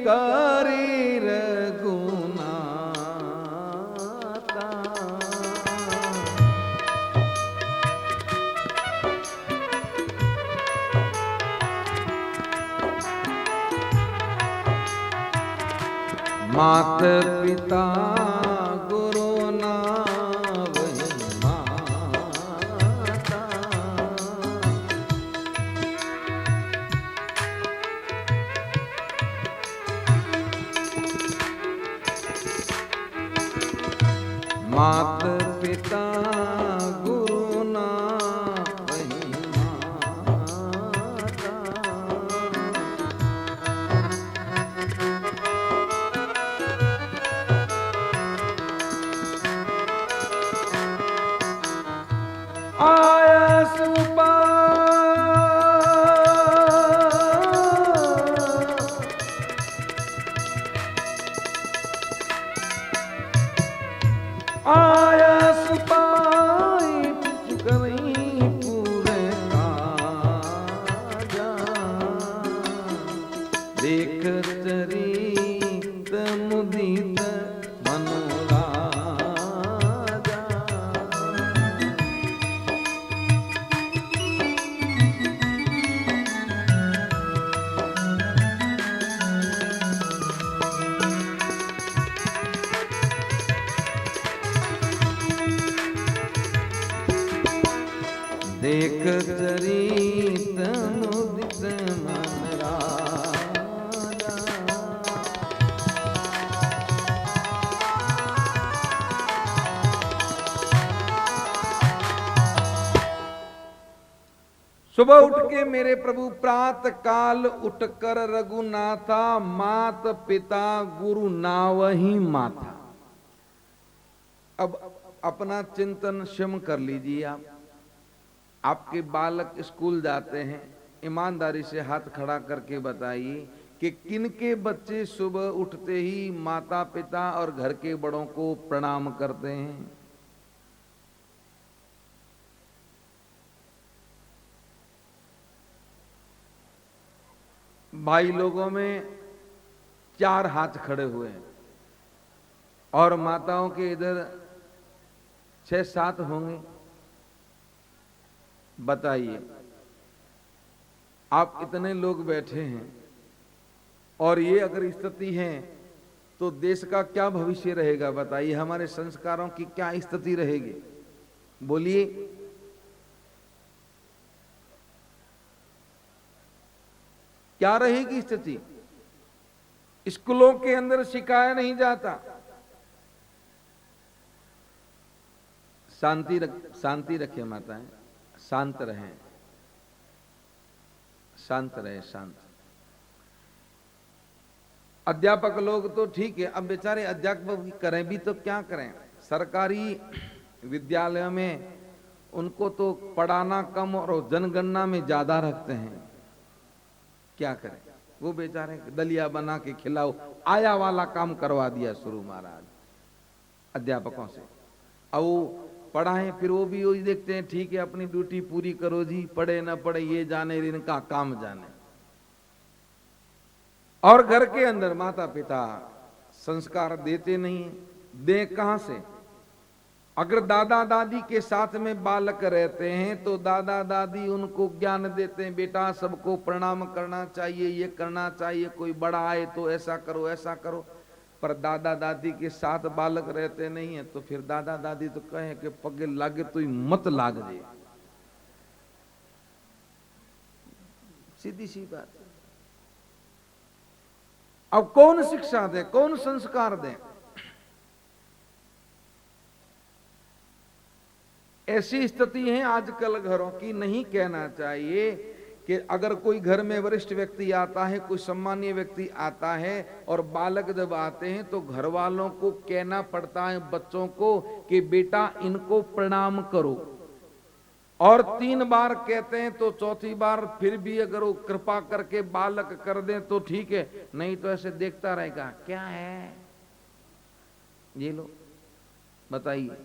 करी रघुनाथा। मात पिता गुरु नावहि माता। मात पिता गुरु नावहि माता। आया सुबह आया सिपाही कहीं पूरे काजा। देख चरित मुदित मनोराजा। देख चरित मुदित मन राजा। सुबह उठ के मेरे प्रभु प्रात काल उठकर रघुनाथा। मात पिता गुरु नावहि माता। अब अपना चिंतन स्वयं कर लीजिए। आपके बालक स्कूल जाते हैं, ईमानदारी से हाथ खड़ा करके बताइए कि किनके बच्चे सुबह उठते ही माता पिता और घर के बड़ों को प्रणाम करते हैं? भाई लोगों में 4 हाथ खड़े हुए हैं और माताओं के इधर 6-7 होंगे। बताइए, आप इतने लोग बैठे हैं और ये अगर स्थिति है तो देश का क्या भविष्य रहेगा? बताइए, हमारे संस्कारों की क्या स्थिति रहेगी? बोलिए। क्या रहेगी स्थिति? स्कूलों के अंदर सिखाया नहीं जाता। शांति रखे माताएं, शांत रहें, शांत रहे, शांत। अध्यापक लोग तो ठीक है, अब बेचारे अध्यापक करें भी तो क्या करें? सरकारी विद्यालयों में उनको तो पढ़ाना कम और जनगणना में ज्यादा रखते हैं। क्या करें? वो बेचारे दलिया बना के खिलाओ, आया वाला काम करवा दिया शुरू महाराज अध्यापकों से। अब वो पढ़ाएं, फिर वो भी वही देखते हैं, ठीक है अपनी ड्यूटी पूरी करो जी, पढ़े ना पढ़े ये जाने, इनका काम जाने। और घर के अंदर माता पिता संस्कार देते नहीं, दे कहां से? अगर दादा दादी के साथ में बालक रहते हैं तो दादा दादी उनको ज्ञान देते हैं, बेटा सबको प्रणाम करना चाहिए, ये करना चाहिए, कोई बड़ा आए तो ऐसा करो ऐसा करो। पर दादा दादी के साथ बालक रहते नहीं है तो फिर दादा दादी तो कहे कि पगे लागे तो ही मत लाग जाए। सीधी सी बात। अब कौन शिक्षा दे, कौन संस्कार दे? ऐसी स्थिति है आजकल घरों की। नहीं कहना चाहिए कि अगर कोई घर में वरिष्ठ व्यक्ति आता है, कोई सम्मानीय व्यक्ति आता है और बालक जब आते हैं तो घर वालों को कहना पड़ता है बच्चों को कि बेटा इनको प्रणाम करो। और 3 बार कहते हैं तो चौथी बार फिर भी अगर वो कृपा करके बालक कर दें तो ठीक है, नहीं तो ऐसे देखता रहेगा, क्या है ये लो, बताइए।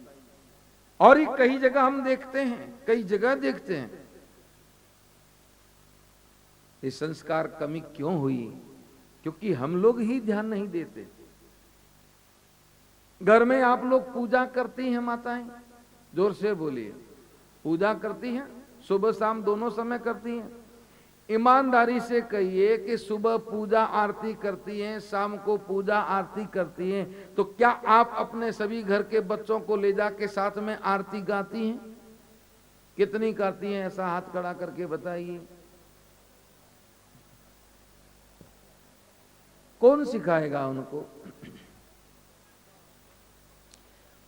और ये कई जगह हम देखते हैं, कई जगह देखते हैं। ये संस्कार कमी क्यों हुई? क्योंकि हम लोग ही ध्यान नहीं देते। घर में आप लोग पूजा करती हैं माताएं? जोर से बोलिए। पूजा करती हैं? सुबह शाम दोनों समय करती हैं? ईमानदारी से कहिए कि सुबह पूजा आरती करती हैं, शाम को पूजा आरती करती हैं, तो क्या आप अपने सभी घर के बच्चों को ले जाके साथ में आरती गाती हैं? कितनी गाती हैं? ऐसा हाथ खड़ा करके बताइए। कौन सिखाएगा उनको?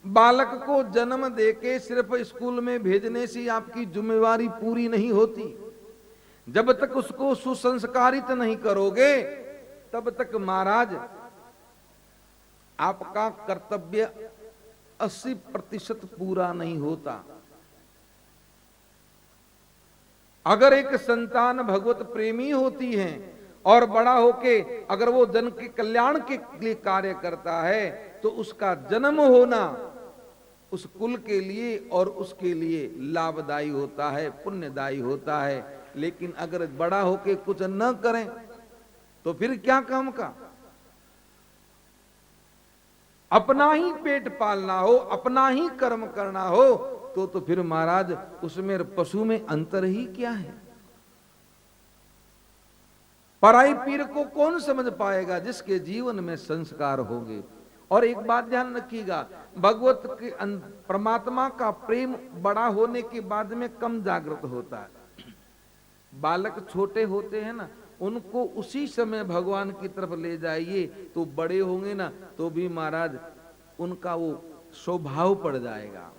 बालक को जन्म देके सिर्फ स्कूल में भेजने से आपकी जिम्मेवारी पूरी नहीं होती। जब तक उसको सुसंस्कारित नहीं करोगे तब तक महाराज आपका कर्तव्य 80% पूरा नहीं होता। अगर एक संतान भगवत प्रेमी होती है और बड़ा होके अगर वो जन के कल्याण के लिए कार्य करता है तो उसका जन्म होना उस कुल के लिए और उसके लिए लाभदायी होता है, पुण्यदायी होता है। लेकिन अगर बड़ा होके कुछ न करें तो फिर क्या काम का? अपना ही पेट पालना हो, अपना ही कर्म करना हो तो फिर महाराज उसमें पशु में अंतर ही क्या है? पराई पीर को कौन समझ पाएगा? जिसके जीवन में संस्कार होंगे। और एक बात ध्यान रखिएगा, भगवत के परमात्मा का प्रेम बड़ा होने के बाद में कम जागृत होता है। बालक छोटे होते हैं ना, उनको उसी समय भगवान की तरफ ले जाइए तो बड़े होंगे ना तो भी महाराज उनका वो स्वभाव पड़ जाएगा।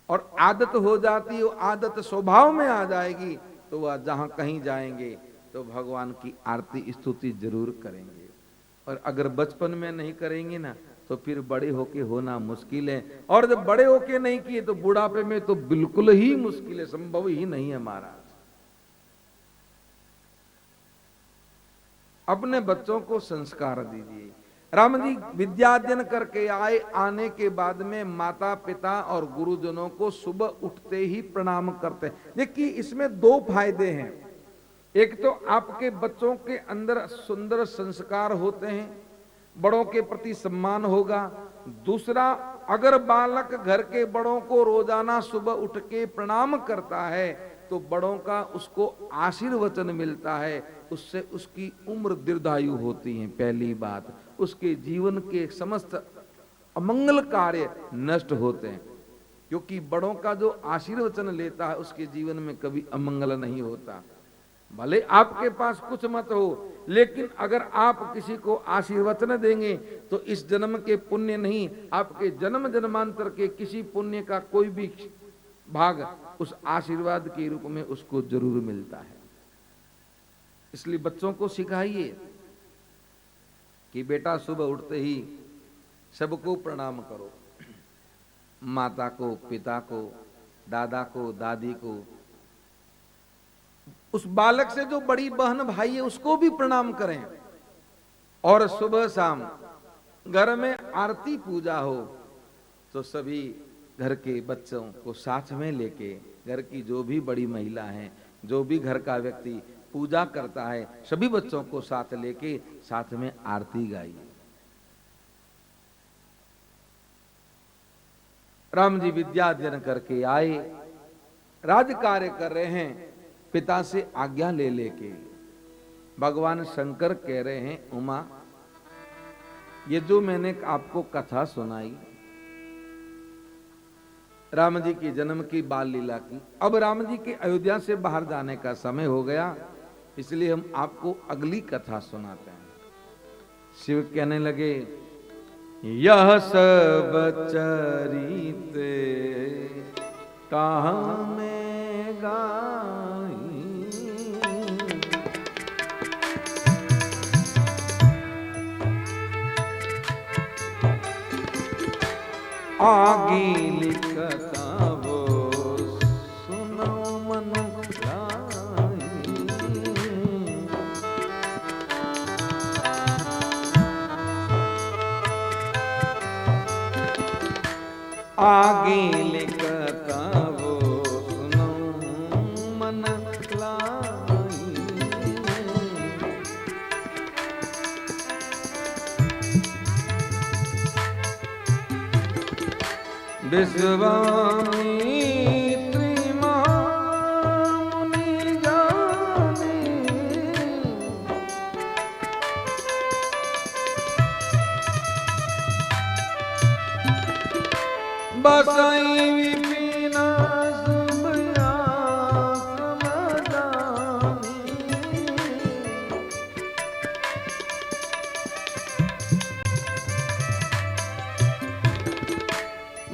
और आदत हो जाती है, आदत स्वभाव में आ जाएगी तो वह जहां कहीं जाएंगे तो भगवान की आरती स्तुति जरूर करेंगे। और अगर बचपन में नहीं करेंगे ना तो फिर बड़े होके होना मुश्किल है। और जब बड़े होके नहीं किए तो बुढ़ापे में तो बिल्कुल ही मुश्किल है, संभव ही नहीं है महाराज। अपने बच्चों को संस्कार दीजिए। राम जी विद्याध्ययन करके आए, आने के बाद में माता पिता और गुरुजनों को सुबह उठते ही प्रणाम करते हैं। देखिए इसमें दो फायदे हैं। एक तो आपके बच्चों के अंदर सुंदर संस्कार होते हैं, बड़ों के प्रति सम्मान होगा। दूसरा, अगर बालक घर के बड़ों को रोजाना सुबह उठ के प्रणाम करता है तो बड़ों का उसको आशीर्वचन मिलता है, उससे उसकी उम्र दीर्घायु होती है। पहली बात, उसके जीवन के समस्त अमंगल कार्य नष्ट होते हैं, क्योंकि बड़ों का जो आशीर्वचन लेता है उसके जीवन में कभी अमंगल नहीं होता। भले आपके पास कुछ मत हो, लेकिन अगर आप किसी को आशीर्वचन देंगे तो इस जन्म के पुण्य नहीं, आपके जन्म जन्मांतर के किसी पुण्य का कोई भी भाग उस आशीर्वाद के रूप में उसको जरूर मिलता है। इसलिए बच्चों को सिखाइए कि बेटा सुबह उठते ही सबको प्रणाम करो, माता को, पिता को, दादा को, दादी को। उस बालक से जो बड़ी बहन भाई है उसको भी प्रणाम करें। और सुबह शाम घर में आरती पूजा हो तो सभी घर के बच्चों को साथ में लेके, घर की जो भी बड़ी महिला हैं, जो भी घर का व्यक्ति पूजा करता है, सभी बच्चों को साथ लेके साथ में आरती गाइए। राम जी विद्या अध्ययन करके आए, राज कार्य कर रहे हैं, पिता से आज्ञा ले लेके भगवान शंकर कह रहे हैं, उमा ये जो मैंने आपको कथा सुनाई राम जी के जन्म की, बाल लीला की, अब राम जी के अयोध्या से बाहर जाने का समय हो गया, इसलिए हम आपको अगली कथा सुनाते हैं। शिव कहने लगे, यह सब चरित कहाँ में गाई, आगे लिखता वो सुनो मन लाई, आगे लिखता वो सुनो मन लाई, विश्वामित्री मुनि जाने, बसाई विपिन शुभ आश्रम जाने,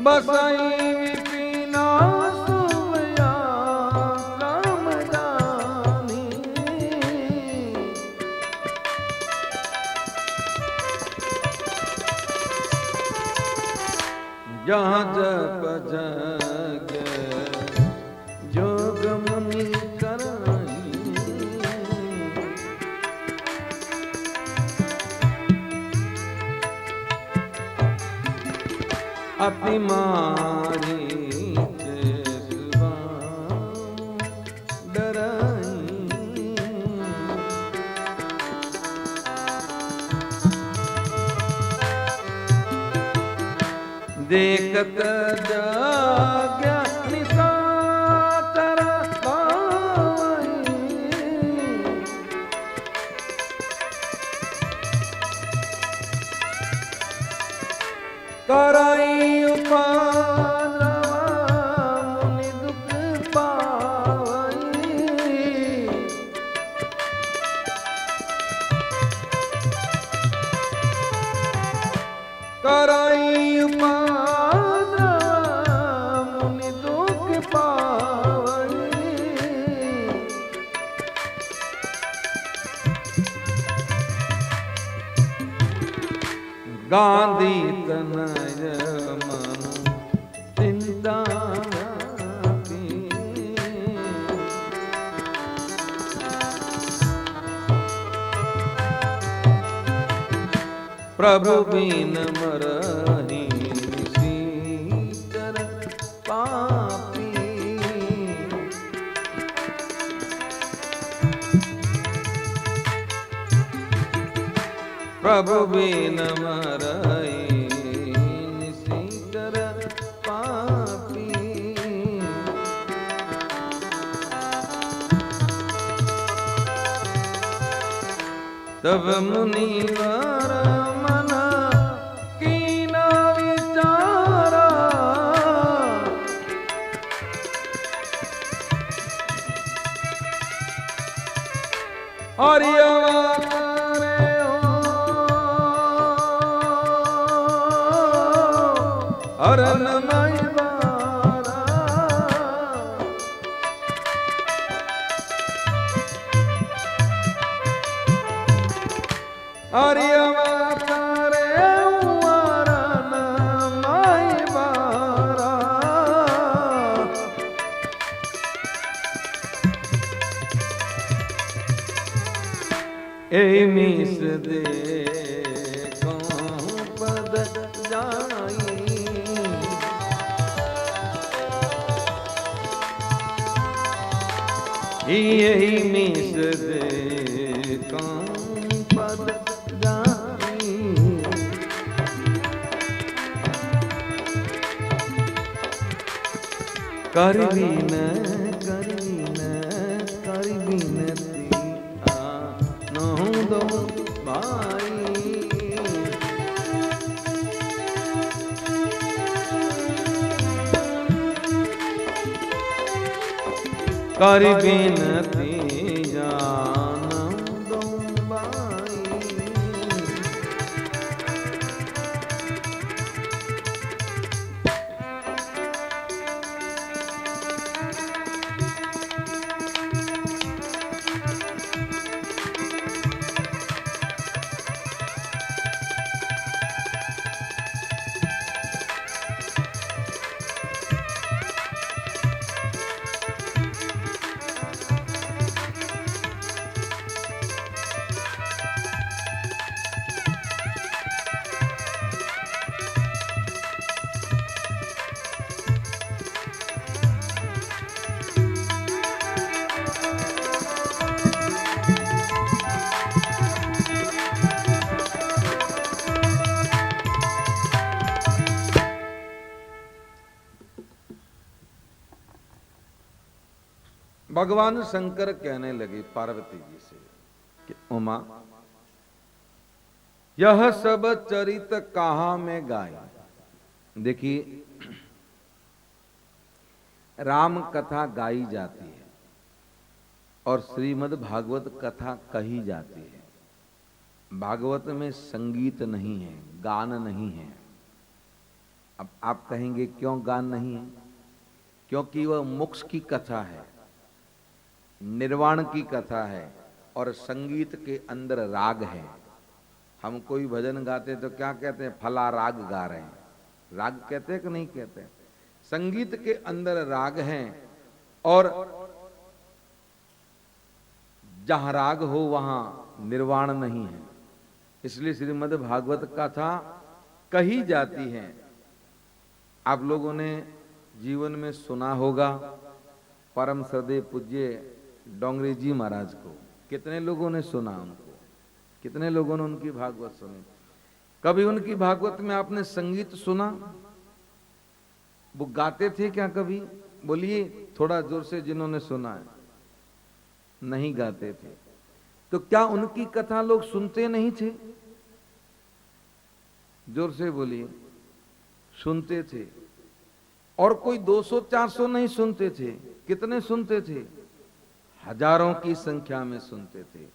बसाई विपिन शुभ आश्रम जाने, जहाँ जप जग जोग मुनि कराई, अति मारी डराई, देखत जाग्या निशाचर पावई, कराई उपद्रव मुनि दुख पावई, कराई उपद्रव मुनि दुख पावई, गांधी तनय मन चिंता व्यापी, प्रभु बिन मरहि निसीचर पापी, प्रभु बिन मरहि निसीचर पापी, तब मुनिवर मन कीन विचारा, हरियवा करे हरन मई बारा, हरियवा करे हरन मई बारा, ए मिस दे पद जाई, यही मिस दे पद जाई, करवी न दो भाई, कर बिनती जानम दो भाई, भगवान शंकर कहने लगे पार्वती जी से कि उमा, यह सब चरित कहाँ में गाय। देखिए, राम कथा गाई जाती है और श्रीमद् भागवत कथा कही जाती है। भागवत में संगीत नहीं है, गान नहीं है। अब आप कहेंगे क्यों गान नहीं है? क्योंकि वह मोक्ष की कथा है, निर्वाण की कथा है और संगीत के अंदर राग है। हम कोई भजन गाते तो क्या कहते हैं? फला राग गा रहे हैं। राग कहते हैं कि नहीं कहते? संगीत के अंदर राग है और जहां राग हो वहां निर्वाण नहीं है। इसलिए श्रीमद् भागवत कथा कही जाती है। आप लोगों ने जीवन में सुना होगा परम श्रद्धेय पूज्य डोंगरी जी महाराज को। कितने लोगों ने सुना उनको? कितने लोगों ने उनकी भागवत सुनी? कभी उनकी भागवत में आपने संगीत सुना? वो गाते थे क्या कभी? बोलिए थोड़ा जोर से, जिन्होंने सुना है। नहीं गाते थे। तो क्या उनकी कथा लोग सुनते नहीं थे? जोर से बोलिए। सुनते थे। और कोई 200-400 नहीं सुनते थे। कितने सुनते थे? हजारों की संख्या में सुनते थे।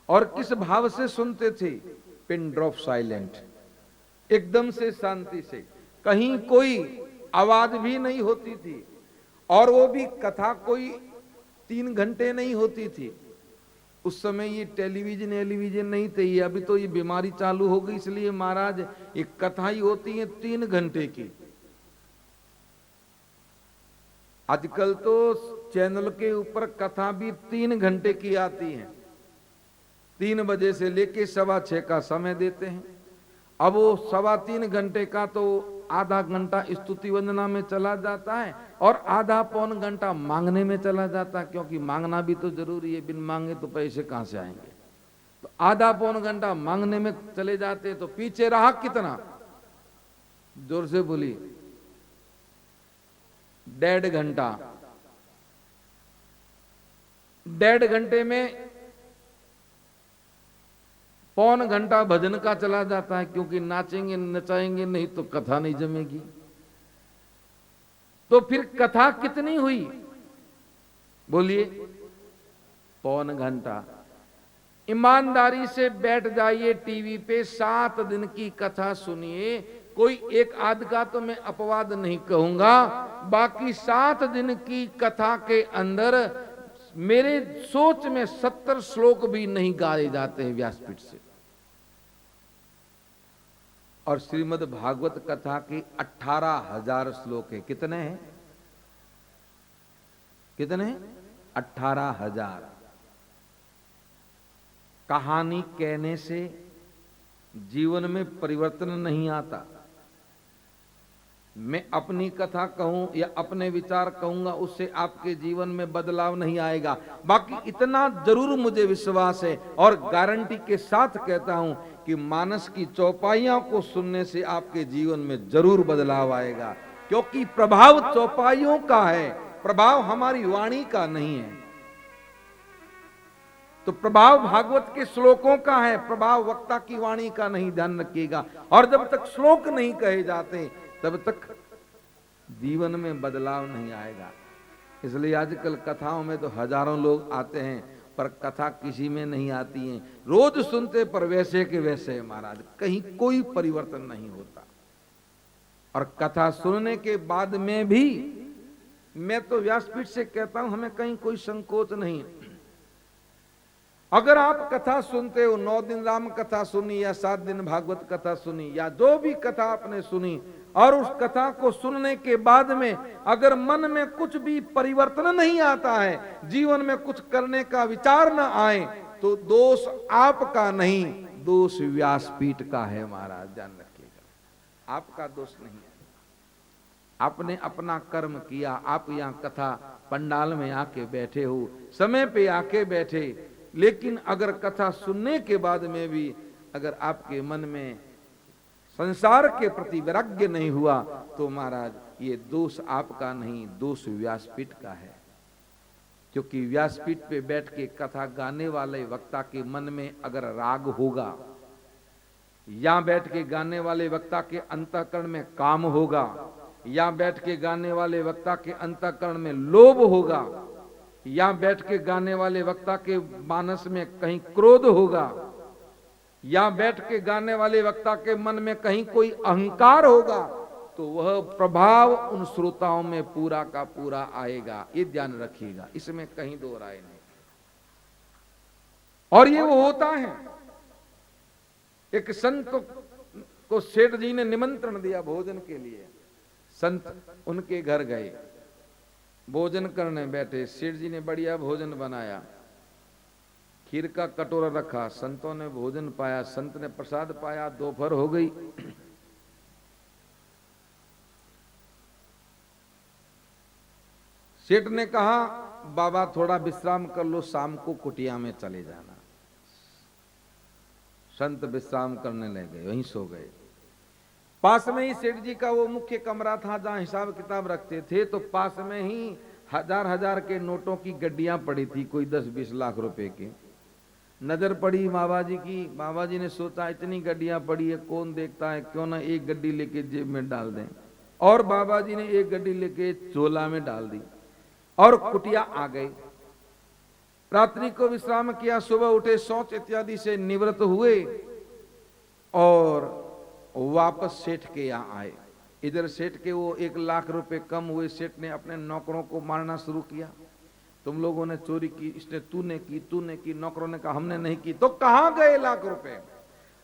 और किस भाव से सुनते थे? पिन ड्रॉप साइलेंट, एकदम से शांति से, कहीं कोई आवाज भी नहीं होती थी। और वो भी कथा कोई 3 घंटे नहीं होती थी। उस समय ये टेलीविजन नहीं थे। ये अभी तो ये बीमारी चालू हो गई, इसलिए महाराज एक कथा ही होती है 3 घंटे की। आजकल तो चैनल के ऊपर कथा भी 3 घंटे की आती है। 3 बजे से लेके 6:15 का समय देते हैं। अब वो 3.25 घंटे का तो आधा घंटा स्तुति वंदना में चला जाता है और आधा पौन घंटा मांगने में चला जाता है, क्योंकि मांगना भी तो जरूरी है। बिन मांगे तो पैसे कहां से आएंगे? तो आधा पौन घंटा मांगने में चले जाते। तो पीछे रहा कितना? जोर से बोलिए। 1.5 घंटा। 1.5 घंटे में पौन घंटा भजन का चला जाता है, क्योंकि नाचेंगे नचाएंगे नहीं तो कथा नहीं जमेगी। तो फिर कथा कितनी हुई? बोलिए। पौन घंटा। ईमानदारी से बैठ जाइए टीवी पे, 7 दिन की कथा सुनिए। कोई एक आध का तो मैं अपवाद नहीं कहूंगा, बाकी 7 दिन की कथा के अंदर मेरे सोच में 70 श्लोक भी नहीं गाए जाते हैं व्यासपीठ से। और श्रीमद् भागवत कथा की 18,000 श्लोक है। कितने हैं? कितने? 18,000। कहानी कहने से जीवन में परिवर्तन नहीं आता। मैं अपनी कथा कहूं या अपने विचार कहूंगा, उससे आपके जीवन में बदलाव नहीं आएगा। बाकी इतना जरूर मुझे विश्वास है और गारंटी के साथ कहता हूं कि मानस की चौपाइयों को सुनने से आपके जीवन में जरूर बदलाव आएगा, क्योंकि प्रभाव चौपाइयों का है, प्रभाव हमारी वाणी का नहीं है। तो प्रभाव भागवत के श्लोकों का है, प्रभाव वक्ता की वाणी का नहीं। ध्यान रखिएगा। और जब तक श्लोक नहीं कहे जाते तब तक जीवन में बदलाव नहीं आएगा। इसलिए आजकल कथाओं में तो हजारों लोग आते हैं, पर कथा किसी में नहीं आती है। रोज सुनते पर वैसे के वैसे महाराज, कहीं कोई परिवर्तन नहीं होता। और कथा सुनने के बाद में भी मैं तो व्यासपीठ से कहता हूं, हमें कहीं कोई संकोच नहीं है। अगर आप कथा सुनते हो, 9 दिन राम कथा सुनी या 7 दिन भागवत कथा सुनी या जो भी कथा आपने सुनी, और उस कथा को सुनने के बाद में अगर मन में कुछ भी परिवर्तन नहीं आता है, जीवन में कुछ करने का विचार न आए, तो दोष आपका नहीं, दोष व्यासपीठ का है महाराज। ध्यान रखिएगा, आपका दोष नहीं है। आपने अपना कर्म किया। आप यहाँ कथा पंडाल में आके बैठे हो, समय पे आके बैठे, लेकिन अगर कथा सुनने के बाद में भी अगर आपके मन में संसार के प्रति वैराग्य नहीं हुआ, तो महाराज ये दोष आपका नहीं, दोष व्यासपीठ का है। क्योंकि व्यासपीठ पे बैठ के कथा गाने वाले वक्ता के मन में अगर राग होगा, या बैठ के गाने वाले वक्ता के अंतःकरण में काम होगा, या बैठ के गाने वाले वक्ता के अंतःकरण में लोभ होगा, या बैठ के गाने वाले वक्ता के मानस में कहीं क्रोध होगा, या बैठ के गाने वाले वक्ता के मन में कहीं कोई अहंकार होगा, तो वह प्रभाव उन श्रोताओं में पूरा का पूरा आएगा। ये ध्यान रखिएगा, इसमें कहीं दो राय नहीं। और ये वो होता है। एक संत को सेठ जी ने निमंत्रण दिया भोजन के लिए। संत उनके घर गए, भोजन करने बैठे। सेठ जी ने बढ़िया भोजन बनाया, खीर का कटोरा रखा, संतों ने भोजन पाया, संत ने प्रसाद पाया। दोपहर हो गई। सेठ ने कहा, बाबा थोड़ा विश्राम कर लो, शाम को कुटिया में चले जाना। संत विश्राम करने लगे, वहीं सो गए। पास में ही सेठ जी का वो मुख्य कमरा था जहां हिसाब किताब रखते थे, तो पास में ही हजार हजार के नोटों की गड्डियां पड़ी थी, कोई 10-20 लाख रुपए की। नजर पड़ी बाबा जी की। बाबा जी ने सोचा इतनी गड्डियां पड़ी है, कौन देखता है, क्यों ना एक गड्डी लेके जेब में डाल दें। और बाबा जी ने एक गड्डी लेके झोला में डाल दी और कुटिया आ गए। रात्रि को विश्राम किया, सुबह उठे, शौच इत्यादि से निवृत्त हुए और वापस सेठ के यहाँ आए। इधर सेठ के वो 1 लाख रुपए कम हुए। सेठ ने अपने नौकरों को मारना शुरू किया, तुम लोगों ने चोरी की, इसने तूने की। नौकरों ने कहा हमने नहीं की। तो कहां गए लाख रुपए?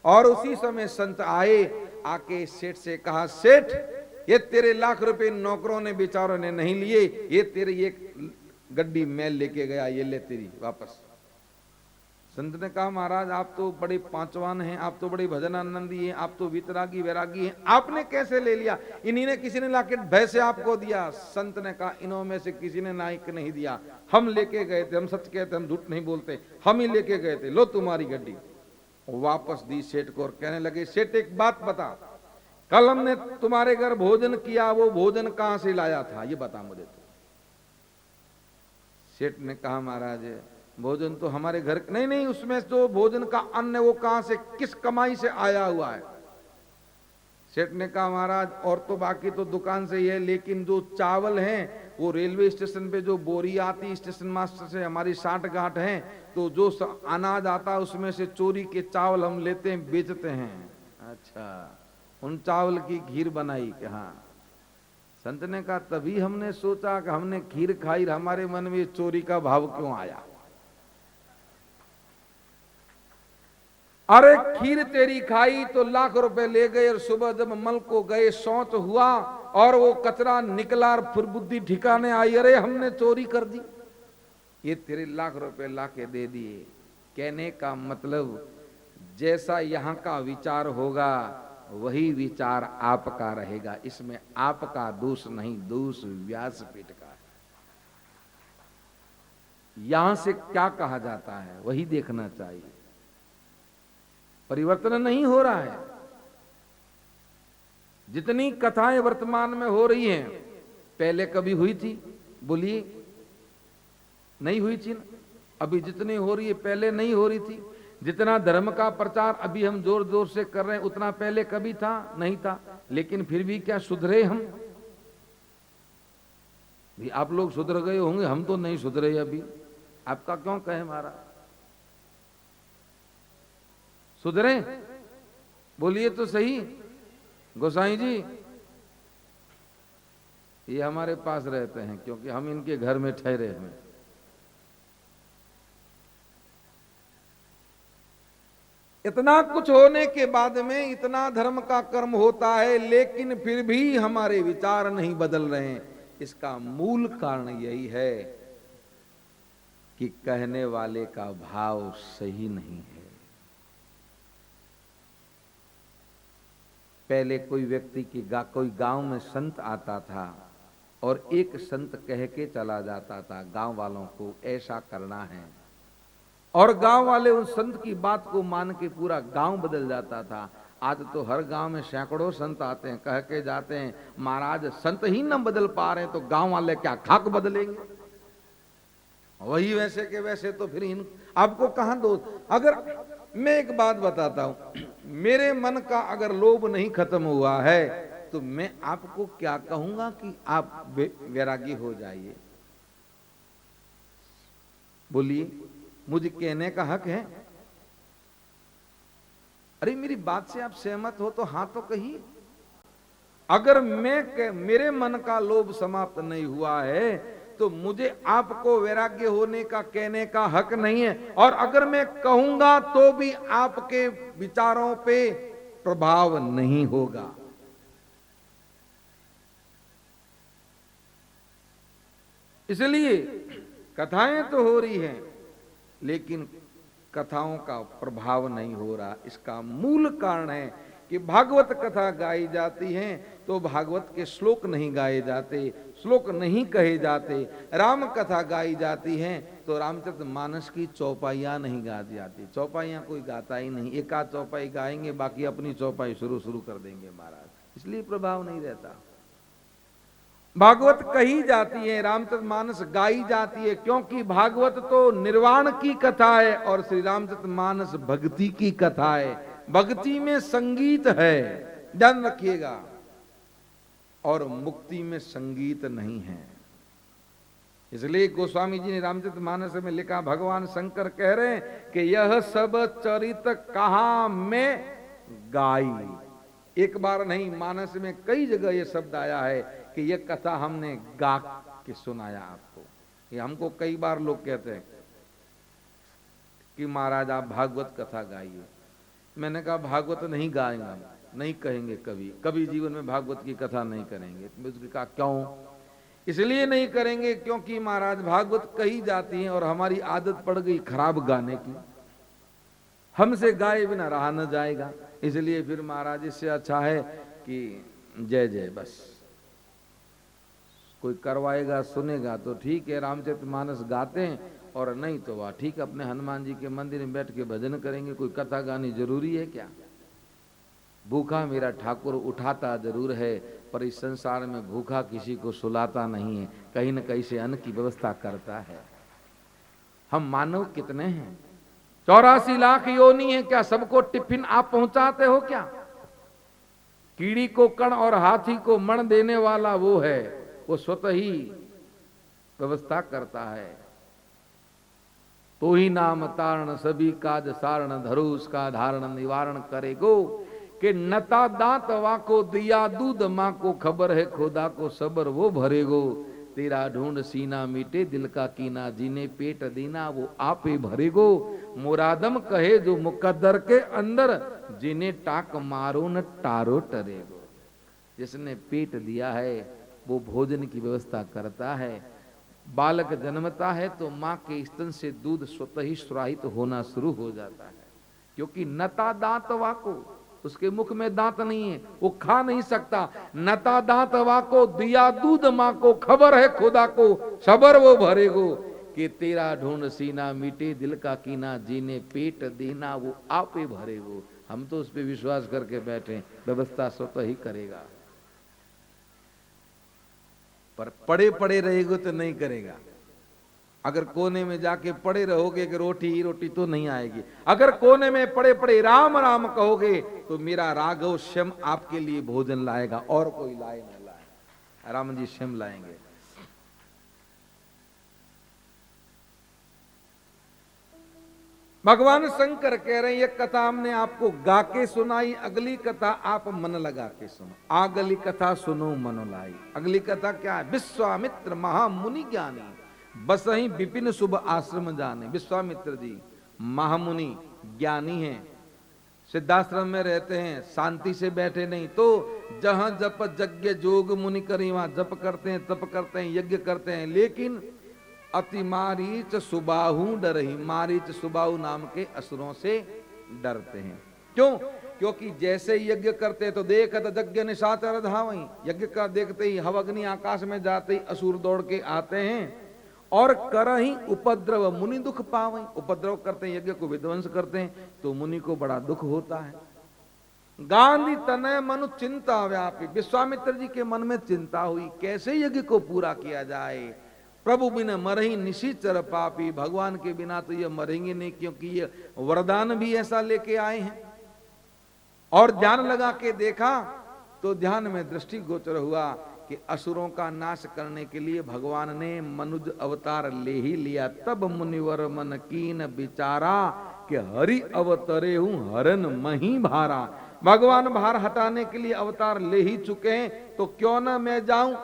और उसी समय संत आए, आके सेठ से कहा, सेठ ये तेरे लाख रुपए नौकरों ने बेचारों ने नहीं लिए, ये तेरी एक गड्डी मैं लेके गया, ये ले तेरी वापस। संत ने कहा, महाराज आप तो बड़े पांचवान हैं, आप तो बड़े भजनानंदी हैं, आप तो वितरागी वैरागी हैं, आपने कैसे ले लिया? इन्हीं ने, किसी ने लाके भय से आपको दिया। संत ने कहा, इन्हों में से किसी ने नाइक नहीं दिया, हम लेके गए थे, हम सच कहते, हम झूठ नहीं बोलते, हम ही लेके गए थे, लो तुम्हारी गड्डी। वापस दी सेठ को और कहने लगे, सेठ एक बात बता, कल हमने तुम्हारे घर भोजन किया, वो भोजन कहां से लाया था, ये बता मुझे तो। सेठ ने कहा, महाराज भोजन तो हमारे घर नहीं, उसमें जो भोजन का अन्न वो कहां से, किस कमाई से आया हुआ है? सेठ ने कहा, महाराज और तो बाकी तो दुकान से ही है, लेकिन जो चावल हैं वो रेलवे स्टेशन पे जो बोरी आती स्टेशन मास्टर से हमारी 60 गांठ है, तो जो अनाज आता उसमें से चोरी के चावल हम लेते हैं, बेचते हैं। अच्छा, उन चावल की खीर बनाई कि हाँ। संत ने कहा, तभी हमने सोचा कि हमने खीर खाई, हमारे मन में चोरी का भाव क्यों आया? अरे खीर तेरी खाई तो लाख रुपए ले गए, और सुबह जब मल को गए, शौच हुआ और वो कचरा निकला और फिर बुद्धि ठिकाने आई, अरे हमने चोरी कर दी, ये तेरे लाख रुपए लाके दे दिए। कहने का मतलब, जैसा यहाँ का विचार होगा वही विचार आपका रहेगा, इसमें आपका दोष नहीं, दोष व्यासपीठ का है। यहां से क्या कहा जाता है वही देखना चाहिए, परिवर्तन नहीं हो रहा है। जितनी कथाएं वर्तमान में हो रही हैं, पहले कभी हुई थी? बोलिए, नहीं हुई थी ना। अभी जितनी हो रही है पहले नहीं हो रही थी। जितना धर्म का प्रचार अभी हम जोर जोर से कर रहे हैं, उतना पहले कभी था? नहीं था। लेकिन फिर भी क्या सुधरे हम? भी आप लोग सुधर गए होंगे, हम तो नहीं सुधरे अभी। आपका क्यों कहे महाराज? सुधरे? बोलिए तो सही। गोसाई जी ये हमारे पास रहते हैं क्योंकि हम इनके घर में ठहरे हुए। इतना कुछ होने के बाद में, इतना धर्म का कर्म होता है, लेकिन फिर भी हमारे विचार नहीं बदल रहे हैं। इसका मूल कारण यही है कि कहने वाले का भाव सही नहीं है। पहले कोई व्यक्ति की कोई गांव में संत आता था और एक संत कह के चला जाता था गांव वालों को ऐसा करना है, और गांव वाले उस संत की बात को मान के पूरा गांव बदल जाता था। आज तो हर गांव में सैकड़ों संत आते हैं, कह के जाते हैं महाराज संत ही न बदल पा रहे तो गांव वाले क्या खाक बदलेंगे। वही वैसे के वैसे, तो फिर इन आपको कहां दो। अगर मैं एक बात बताता हूं, मेरे मन का अगर लोभ नहीं खत्म हुआ है तो मैं आपको क्या कहूंगा कि आप वैरागी हो जाइए। बोलिए, मुझे कहने का हक है? अरे मेरी बात से आप सहमत हो तो हाँ तो कहिए। अगर मेरे मन का लोभ समाप्त नहीं हुआ है तो मुझे आपको वैराग्य होने का कहने का हक नहीं है। और अगर मैं कहूंगा तो भी आपके विचारों पे प्रभाव नहीं होगा। इसलिए कथाएं तो हो रही हैं लेकिन कथाओं का प्रभाव नहीं हो रहा। इसका मूल कारण है कि भागवत कथा गाई जाती है तो भागवत के श्लोक नहीं गाए जाते, श्लोक नहीं कहे जाते। राम कथा गाई जाती है तो रामचरितमानस की चौपाइयां नहीं गाई जाती। चौपाइयां कोई गाता ही नहीं, एक आध चौपाई गाएंगे, बाकी अपनी चौपाई शुरू कर देंगे महाराज, इसलिए प्रभाव नहीं रहता। भागवत कही जाती है, रामचरितमानस गाई जाती है, क्योंकि भागवत तो निर्वाण की कथा है और श्री रामचरितमानस भक्ति की कथा है। भक्ति में संगीत है, ध्यान रखिएगा, और मुक्ति में संगीत नहीं है। इसलिए गोस्वामी जी ने रामचरितमानस में लिखा, भगवान शंकर कह रहे हैं कि यह सब चरित कहा में गाई। एक बार नहीं, मानस में कई जगह यह शब्द आया है कि यह कथा हमने गा के सुनाया आपको। ये हमको कई बार लोग कहते हैं कि महाराज आप भागवत कथा गाइए। मैंने कहा भागवत नहीं गाएंगे, नहीं कहेंगे, कभी जीवन में भागवत की कथा नहीं करेंगे। उसने कहा क्यों? इसलिए नहीं करेंगे क्योंकि महाराज भागवत कही जाती है और हमारी आदत पड़ गई खराब गाने की, हमसे गाए बिना रहा न जाएगा। इसलिए फिर महाराज इससे अच्छा है कि जय जय, बस कोई करवाएगा सुनेगा तो ठीक है, रामचरितमानस गाते हैं, और नहीं तो वाह ठीक, अपने हनुमान जी के मंदिर में बैठ के भजन करेंगे। कोई कथा गानी जरूरी है क्या? भूखा मेरा ठाकुर उठाता जरूर है, पर इस संसार में भूखा किसी को सुलाता नहीं है, कहीं न कहीं से अन्न की व्यवस्था करता है। हम मानव कितने हैं? 84 लाख योनि है, क्या सबको टिफिन आप पहुंचाते हो क्या? कीड़ी को कण और हाथी को मण देने वाला वो है, वो स्वतः ही व्यवस्था करता है। तो ही नाम तारण सभी काज सारण, धरो उसका धारण निवारण करेगो। कि नता दांत वाको दिया दूध, माँ को खबर है खुदा को सबर वो भरेगो। तेरा ढूंढ सीना मीटे दिल का कीना, जीने पेट दीना वो आपे भरेगो। मुरादम कहे जो मुकद्दर के अंदर, जिन्हें टाक मारो न टारो टरेगो। जिसने पेट दिया है वो भोजन की व्यवस्था करता है। बालक जन्मता है तो माँ के स्तन से दूध स्वतः ही श्राहित होना शुरू हो जाता है, क्योंकि नता दांत वाको, उसके मुख में दांत नहीं है, वो खा नहीं सकता। नता दांत वाको दिया दूध, माँ को खबर है खुदा को सबर वो भरेगो। कि तेरा ढूंढ सीना मीटे दिल का कीना, जीने पेट देना वो आपे भरेगो। हम तो उस पर विश्वास करके बैठे, व्यवस्था स्वतः ही करेगा, पर पड़े पड़े रहेगा तो नहीं करेगा। अगर कोने में जाके पड़े रहोगे कि रोटी रोटी तो नहीं आएगी। अगर कोने में पड़े पड़े राम राम कहोगे तो मेरा राघव श्याम आपके लिए भोजन लाएगा, और कोई लाए न लाए, राम जी श्याम लाएंगे। भगवान शंकर कह रहे हैं ये कथा हमने आपको गा के सुनाई, अगली कथा आप मन लगा के सुनो। अगली कथा सुनो मनो लाई। अगली कथा क्या है? विश्वामित्र महामुनि ज्ञानी, बस ही विपिन शुभ आश्रम जाने। विश्वामित्र जी महामुनि ज्ञानी हैं, सिद्धाश्रम में रहते हैं, शांति से बैठे नहीं, तो जहां जप यज्ञ जोग मुनि करी वहां जप करते हैं, तप करते हैं, यज्ञ करते हैं। लेकिन अति मारीच सुबाहु डरहि, मारीच सुबाहु नाम के असुरों से डरते हैं। क्यों? क्योंकि जैसे यज्ञ करते तो देखत यज्ञ निशाचर धावई, यज्ञ का देखते ही हवग्नि आकाश में जाते ही असुर दौड़ के आते हैं और करहि उपद्रव मुनि दुख पावई। उपद्रव करते हैं, यज्ञ को विध्वंस करते हैं, तो मुनि को बड़ा दुख होता है। गांधी तनय मनु चिंता व्यापी, विश्वामित्र जी के मन में चिंता हुई कैसे यज्ञ को पूरा किया जाए। प्रभु बिना मरही निशिचर पापी, भगवान के बिना तो ये मरेंगे नहीं, क्योंकि ये वरदान भी ऐसा लेके आए हैं। और ध्यान लगा के देखा तो ध्यान में दृष्टि गोचर हुआ कि असुरों का नाश करने के लिए भगवान ने मनुज अवतार ले ही लिया। तब मुनिवर मन कीन विचारा कि हरि अवतरे हूं हरन मही भारा। भगवान भार हटाने के लिए अवतार ले ही चुके हैं, तो क्यों ना मैं जाऊं,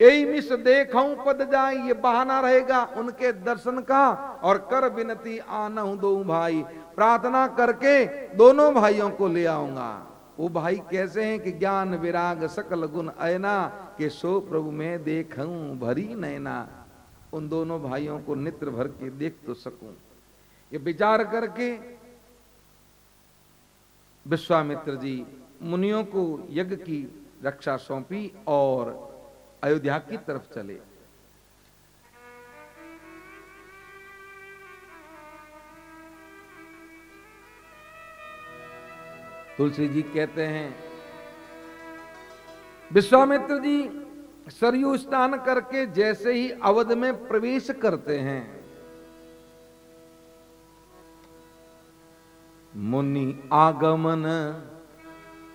यही मिस देखूं पद जाए, ये बहाना रहेगा उनके दर्शन का। और कर विनती आनहु दो भाई, प्रार्थना करके दोनों भाइयों को ले आऊंगा। वो भाई कैसे हैं कि ज्ञान विराग सकल गुण ऐना, के सो प्रभु में देखूं भरी नैना। उन दोनों भाइयों को नेत्र भर के देख तो सकूं। ये विचार करके विश्वामित्र जी मुनियों को यज्ञ की रक्षा सौंपी और अयोध्या की तरफ चले। तुलसी जी कहते हैं, विश्वामित्र जी सरयू स्नान करके जैसे ही अवध में प्रवेश करते हैं, मुनि आगमन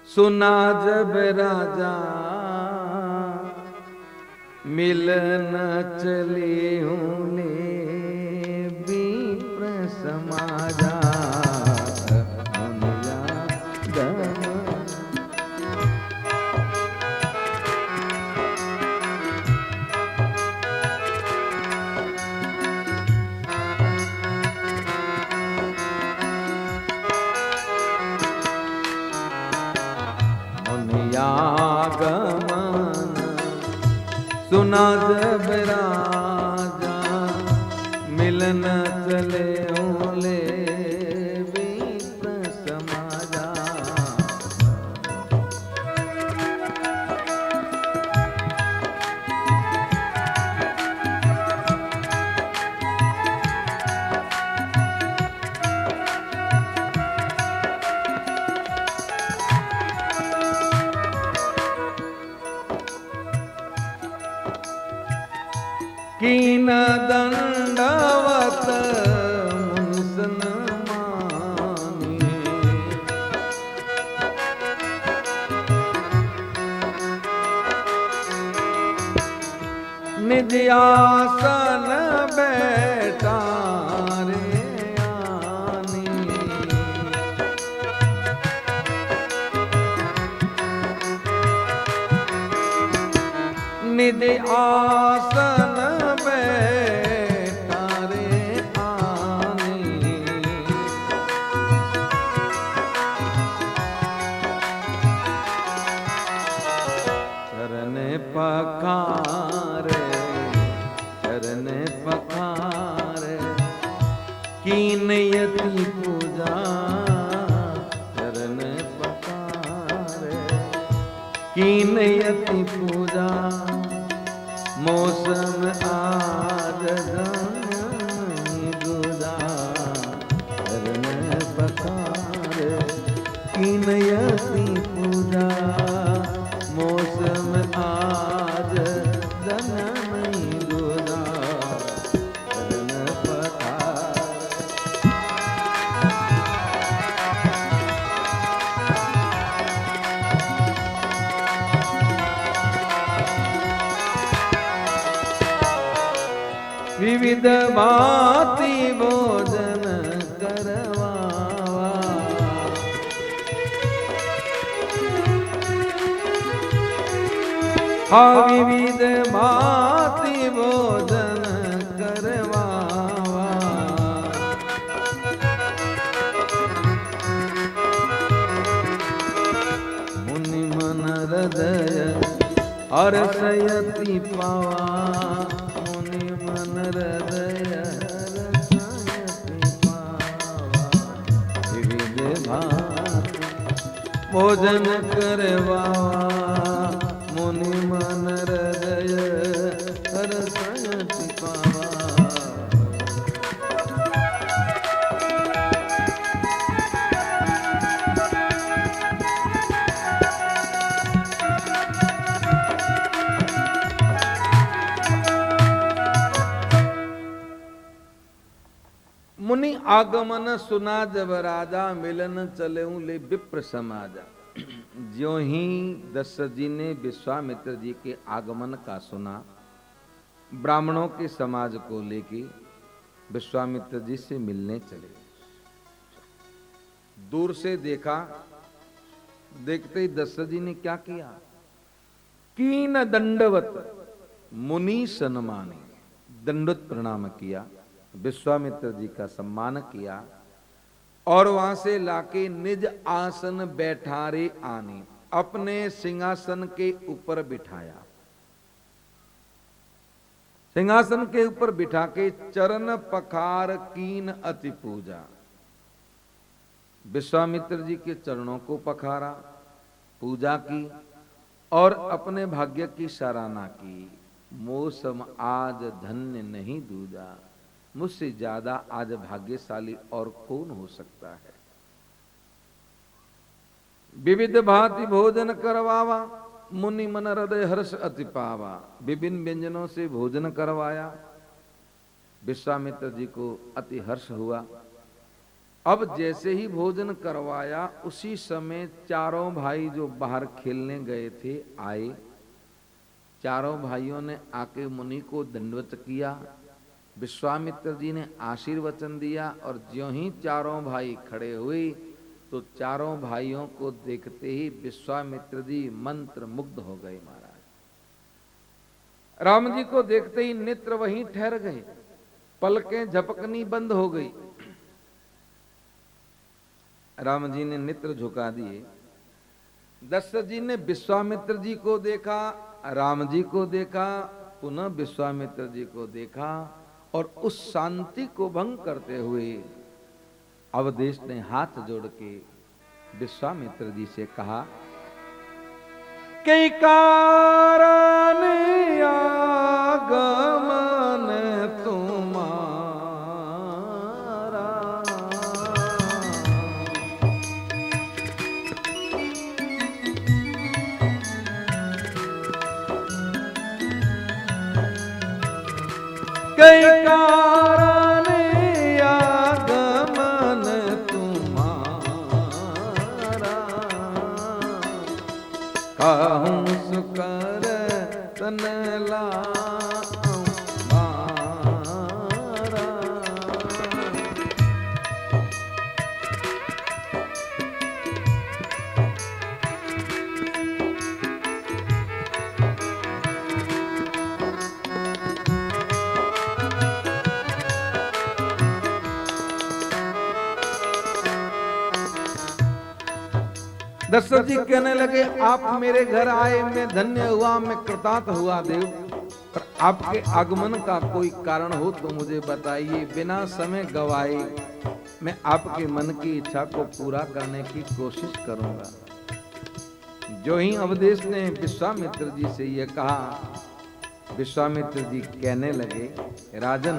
सुना जब राजा, मिलन चले होने विप्र समाजा। आगमन सुना जब राजा, मिलन चले ओले विप्र समाजा। कीन दंडवत मुनिसन माने, निज आसन बैठा रे आनी। निज आसन कीनयति पूजा, चरण पखारे कीनयति पूजा। मौसम आज दूजा, चरण पखारे कीनयति पूजा। मौसम आज जनमई दूजा, चरण पखारे। विविध भांति भोजन करवावा, विविध भांति भोजन करवावा। मुनि मन हृदय हर्षयति पावा, हृदय विविध भांति भोजन करवा। मुनि मन हृदय हर्षयति पावा। आगमन सुना जब राजा, मिलन चलेऊ ले विप्र समाजा। ज्यों ही दशरथ जी ने विश्वामित्र जी के आगमन का सुना, ब्राह्मणों के समाज को लेके विश्वामित्र जी से मिलने चले। दूर से देखा, देखते ही दशरथ जी ने क्या किया, कीन दंडवत मुनि सन्मानी, दंडवत प्रणाम किया, विश्वामित्र जी का सम्मान किया और वहां से लाके निज आसन बैठारे आने, अपने सिंहासन के ऊपर बिठाया। सिंहासन के ऊपर बिठा के चरण पखार कीन अति पूजा, विश्वामित्र जी के चरणों को पखारा, पूजा की और अपने भाग्य की सराहना की। मौसम आज धन्य नहीं दूजा, मुझसे ज्यादा आज भाग्यशाली और कौन हो सकता है। विविध भांति भोजन करवावा, मुनि मन हृदय हर्ष अति पावा। विभिन्न व्यंजनों से भोजन करवाया, विश्वामित्र जी को अति हर्ष हुआ। अब जैसे ही भोजन करवाया, उसी समय चारों भाई जो बाहर खेलने गए थे आए। चारों भाइयों ने आके मुनि को दंडवत किया, विश्वामित्र जी ने आशीर्वचन दिया और ज्यों ही चारों भाई खड़े हुए तो चारों भाइयों को देखते ही विश्वामित्र जी मंत्र मुग्ध हो गए। महाराज राम जी को देखते ही नेत्र वहीं ठहर गए, पलकें झपकनी बंद हो गई। राम जी ने नेत्र झुका दिए। दशरथ जी ने विश्वामित्र जी को देखा, राम जी को देखा, पुनः विश्वामित्र जी को देखा और उस शांति को भंग करते हुए अवधेश ने हाथ जोड़ के विश्वामित्र जी से कहा, कई कारण आगमन तुम्हारा, कई कारण आगमन तुम्हारा, कहूँ सुकर तन लाऊं मारा। दशरथ जी कहने लगे, आप मेरे घर आए, मैं धन्य हुआ, मैं कृतार्थ हुआ देव, पर आपके आगमन का कोई कारण हो तो मुझे बताइए। बिना समय गवाए मैं आपके मन की इच्छा को पूरा करने की कोशिश करूंगा। जो ही अवधेश ने विश्वामित्र जी से यह कहा, विश्वामित्र जी कहने लगे, राजन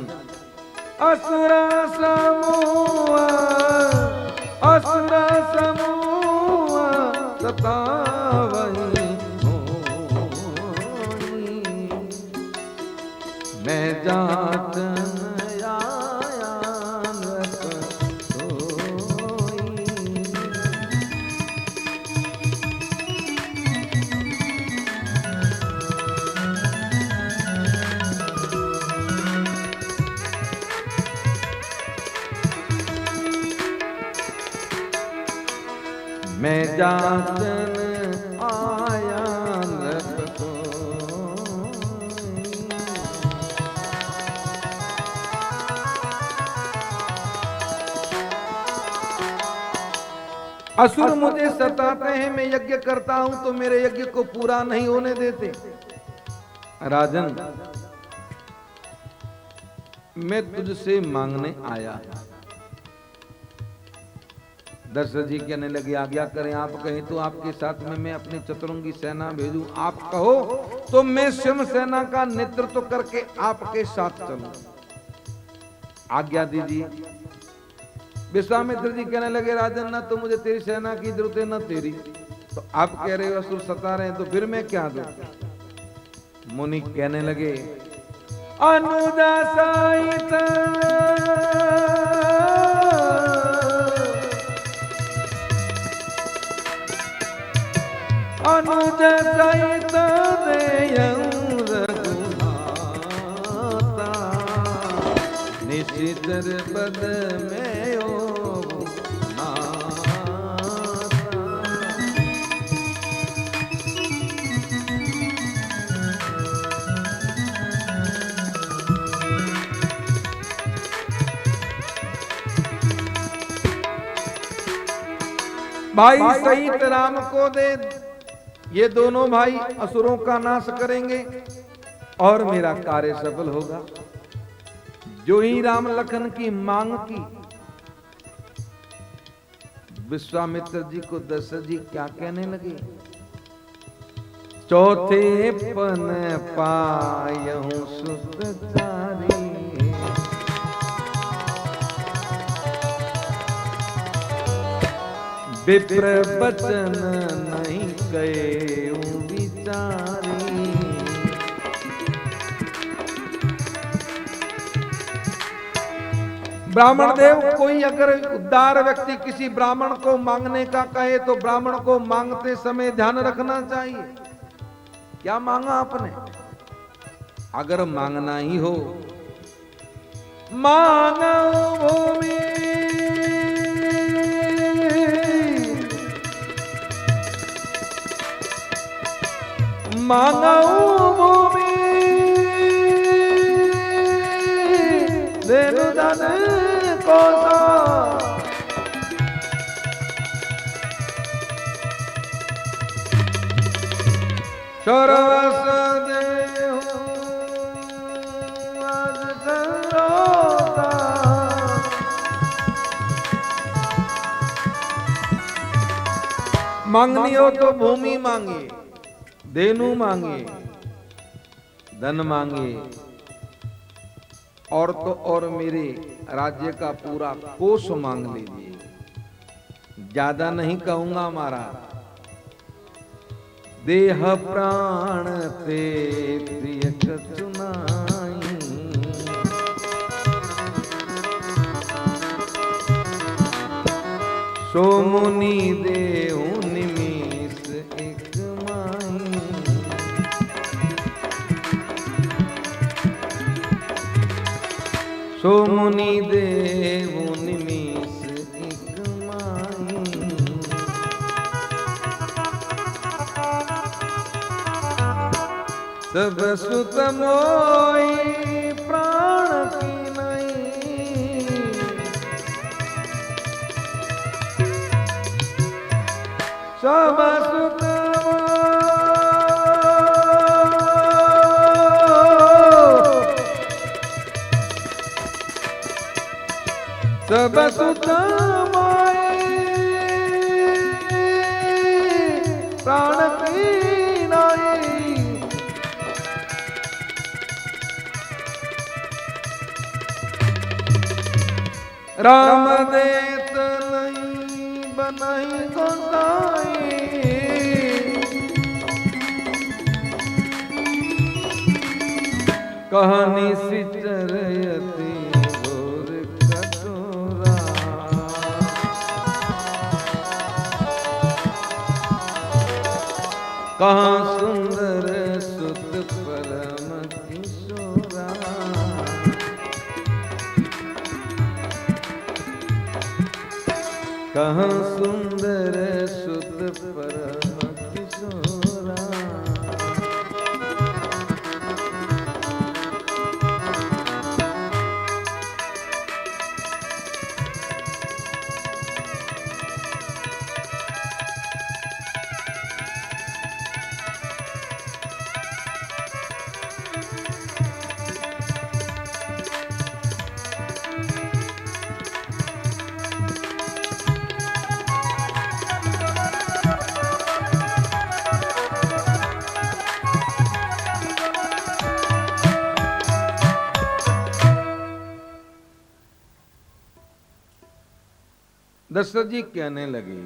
असुर समूह, असुर समूह सतावही होई, मैं जातन आयानत होई। मैं जातन आयानत होई। असुर मुझे सताते हैं, मैं यज्ञ करता हूं तो मेरे यज्ञ को पूरा नहीं होने देते। राजन, मैं तुझसे मांगने आया हूं। दशरथ जी कहने लगे, आज्ञा करें, आप कहें तो आपके साथ में मैं अपनी चतुरंगी सेना भेजूं, आप कहो तो मैं स्वयं सेना का नेतृत्व करके आपके साथ चलूं, आज्ञा दीजिए। विश्वामित्र जी कहने लगे, राजन ना तो मुझे तेरी सेना की जरूरत है, ना तेरी, तो आप कह रहे हो असुर सता रहे हैं तो फिर मैं क्या दूं। मुनि कहने लगे, अनुदासाई अनुज सहित देयऊ रघुनाथा, निशिचर पद में ओ भाई सहित राम को दे। ये दोनों भाई असुरों का नाश करेंगे और मेरा कार्य सफल होगा। जो ही राम लखन की मांग की, विश्वामित्र जी को दशरथ जी क्या कहने लगे? चौथे पन पायहूं सुत चारी, विप्र बचन नहीं कहे विचारी। ब्राह्मण देव, कोई अगर उदार व्यक्ति किसी ब्राह्मण को मांगने का कहे तो ब्राह्मण को मांगते समय ध्यान रखना चाहिए। क्या मांगा आपने? अगर मांगना ही हो, मांगो भूमि मांगो भूमि देनु धन को सर्वस देहु आज करोता। मांगनी हो तो भूमि मांगे, देनु मांगे, धन मांगे, और तो और मेरे राज्य का पूरा कोष मांग लीजिए। ज्यादा नहीं कहूंगा महाराज। देह प्राण ते प्रिय चुनाई, सो मुनि देहु निमिष एक माई। सो मुनि देहु निमिष एक माई। सब सुत मोई प्राण की नहीं, सब सुत सब सुत मोई प्राण की नहीं। राम देत नहीं बनाई गोसाई, कहानी सिचर यति घोर कटोरा। कहाँ सुंदर सुत परम किशोरा। कहाँ सुंदर सुत परम किशोरा। दशरथ जी कहने लगे,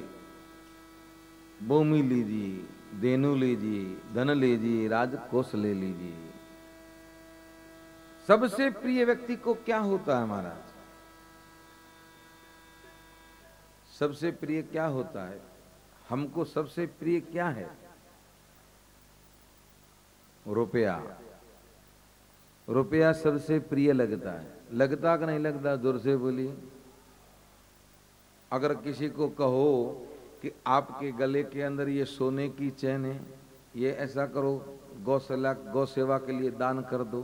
भूमि लीजिए, देनु लीजिए, धन लीजिए, राजकोष ले लीजिए। सबसे प्रिय व्यक्ति को क्या होता है महाराज? सबसे प्रिय क्या होता है? हमको सबसे प्रिय क्या है? रुपया, रुपया सबसे प्रिय लगता है। लगता कि नहीं लगता? जोर से बोलिए। अगर किसी को कहो कि आपके गले के अंदर ये सोने की चैन है, ये ऐसा करो, गौशाला गौ सेवा के लिए दान कर दो,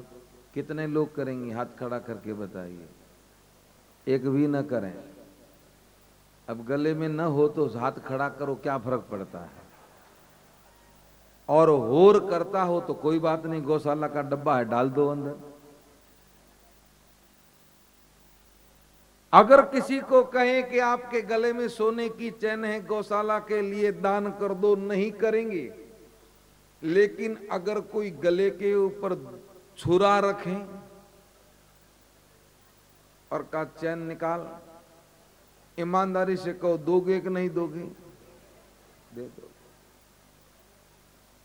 कितने लोग करेंगे? हाथ खड़ा करके बताइए। एक भी न करें। अब गले में न हो तो हाथ खड़ा करो, क्या फर्क पड़ता है? और होर करता हो तो कोई बात नहीं, गौशाला का डब्बा है, डाल दो अंदर। अगर किसी को कहें कि आपके गले में सोने की चैन है, गौशाला के लिए दान कर दो, नहीं करेंगे। लेकिन अगर कोई गले के ऊपर छुरा रखे और का चैन निकाल, ईमानदारी से कहो दोगे कि नहीं दोगे? दे दो।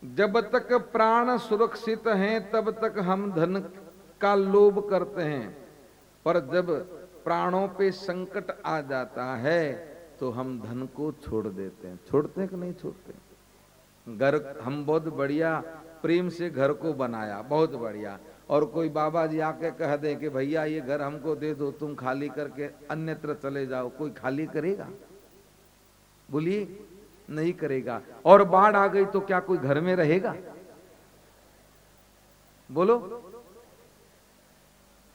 जब तक प्राण सुरक्षित हैं तब तक हम धन का लोभ करते हैं, पर जब प्राणों पे संकट आ जाता है तो हम धन को छोड़ देते हैं। छोड़ते हैं कि नहीं छोड़ते? घर हम बहुत बढ़िया प्रेम से घर को बनाया, बहुत बढ़िया, और कोई बाबा जी आके कह दे कि भैया ये घर हमको दे दो, तुम खाली करके अन्यत्र चले जाओ, कोई खाली करेगा? बोलिए, नहीं करेगा। और बाढ़ आ गई तो क्या कोई घर में रहेगा? बोलो।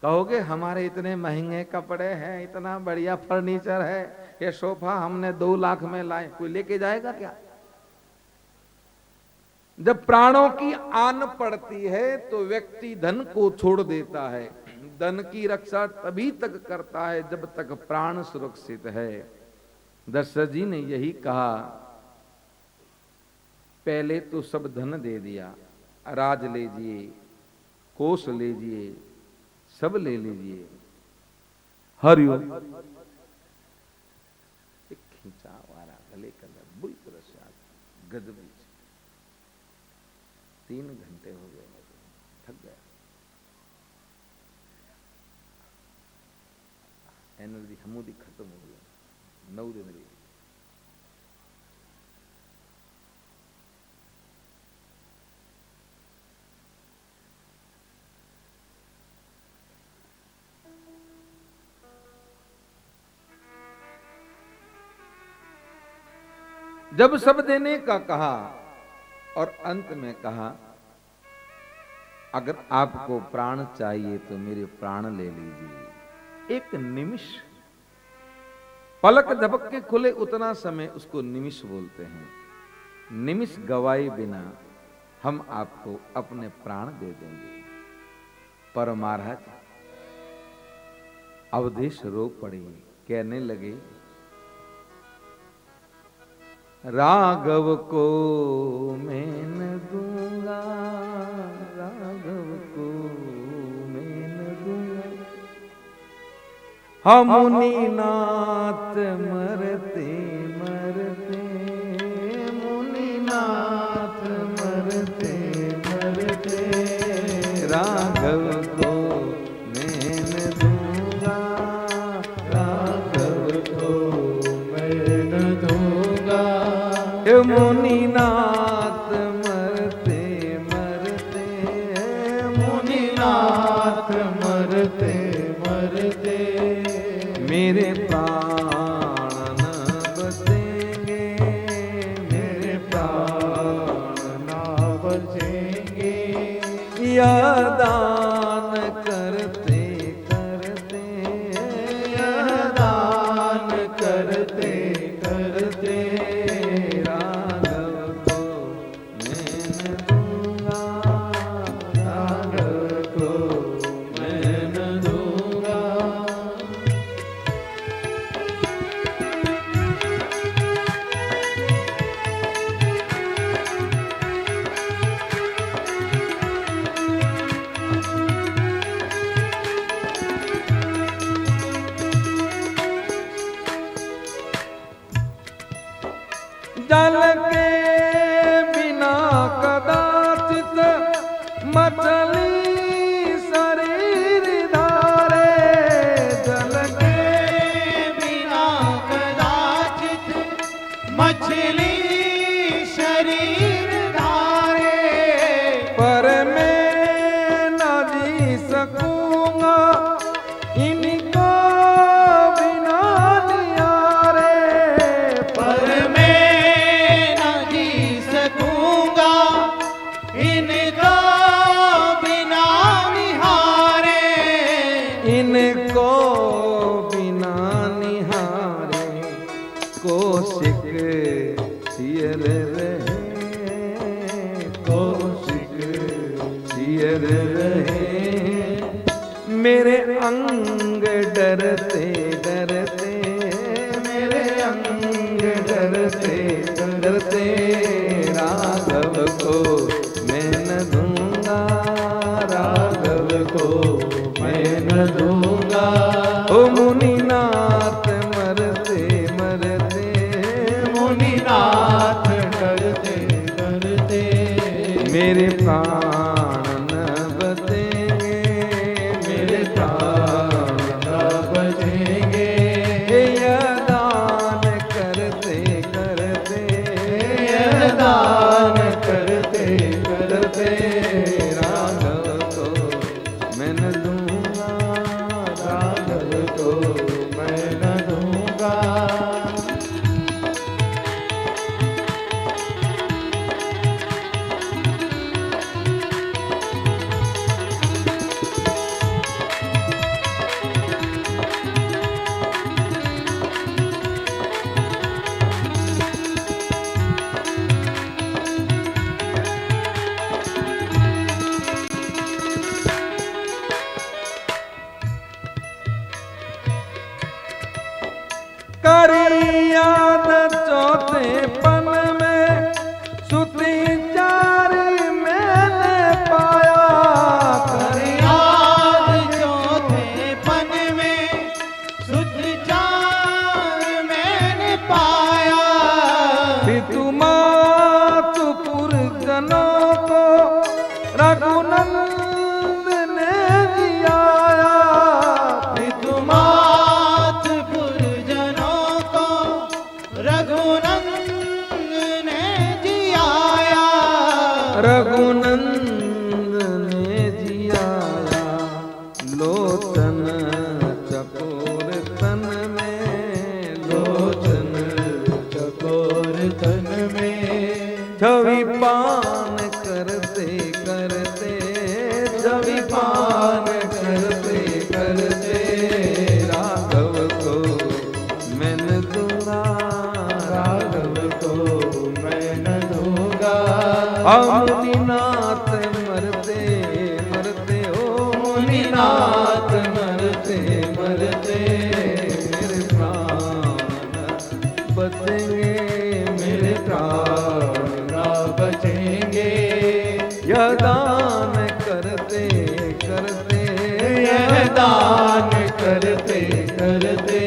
कहोगे हमारे इतने महंगे कपड़े हैं, इतना बढ़िया फर्नीचर है, ये सोफा हमने 2 लाख में लाए, कोई लेके जाएगा क्या? जब प्राणों की आन पड़ती है तो व्यक्ति धन को छोड़ देता है। धन की रक्षा तभी तक करता है जब तक प्राण सुरक्षित है। दशरथ जी ने यही कहा, पहले तो सब धन दे दिया, राज लीजिए, कोष लीजिए, सब ले लीजिए। हरिओम। एक खींचा वाला गले के अंदर बुरी तरह से गजबी। 3 घंटे हो गए, थक गया, एनर्जी हमूदी खत्म हो गया। 9 दिन रही। जब सब देने का कहा और अंत में कहा, अगर आपको प्राण चाहिए तो मेरे प्राण ले लीजिए। एक निमिष, पलक झपक के खुले उतना समय, उसको निमिष बोलते हैं। निमिष गवाए बिना हम आपको अपने प्राण दे देंगे। पर महाराज अवधेश रो पड़े, कहने लगे, राघव को मैं न दूंगा, राघव को मैं न दूंगा। हम मुनिनाथ मरते मरते, मुनिनाथ मरते मरते, राघव को मैं न दूंगा, राघव को मैं न दूंगा। मुनिनाथ मरते मरते, मुनिनाथ मरते मरते, मेरे प्राण न बचेंगे, मेरे प्राण न बचेंगे। या दान करते करते, या दान करते करते, जल के बिना कदाचित मछली शरीर धारे, जल के बिना कदाचित मछली शरीर धारे, पर मुनिनाथ करते करते मेरे प्राण न बचेंगे, मेरे प्राण न बचेंगे। यह दान करते करते, यह दान करते करते राघव को मैं न दूंगा, राघव को मैं न दूंगा। करियाद चौथे पन में सुती चारी मैंने पाया, करियाद चौथे पन में सुध चार मैंने पाया। पितु मातु पुरजनों को रघुनंद ने जियाया, पितु मात पुरजनों को रघुनंद ने जियाया। रघुनंद ने जियाया। लोचन चकोर तन में, लोचन चकोर तन में छवि पान करते करते, छवि पान करते करते राघव को मैं न दूंगा, राघव को मैं न दूंगा। मुनिनाथ मरते मरते, ओ मुनिनाथ मरते मरते मेरे प्राण बचेंगे, मेरे प्राण न बचेंगे। यह दान करते करते, यह दान करते करते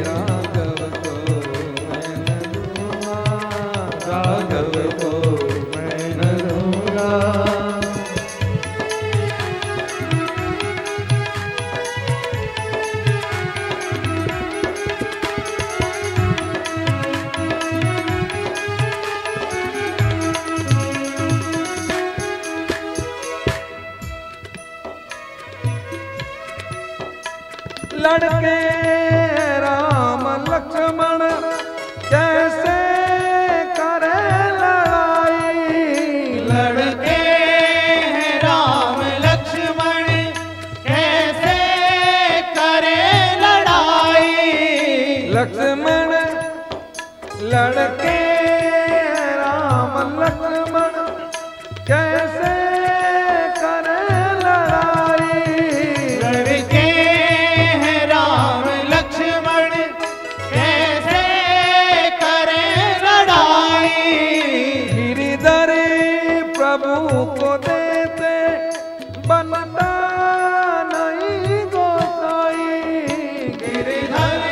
राघव को मैं न दूंगा, राघव को मैं न दूंगा। लड़के राम लक्ष्मण कैसे करे लड़ाई, लड़के हैं राम लक्ष्मण कैसे करे लड़ाई। लक्ष्मण लड़के राम लक्ष्मण कैसे करे लड़ाई, लड़के हैं राम लक्ष्मण कैसे करे लड़ाई। गिरिधर प्रभु को देते बनता नहीं गोसाई, गिरधर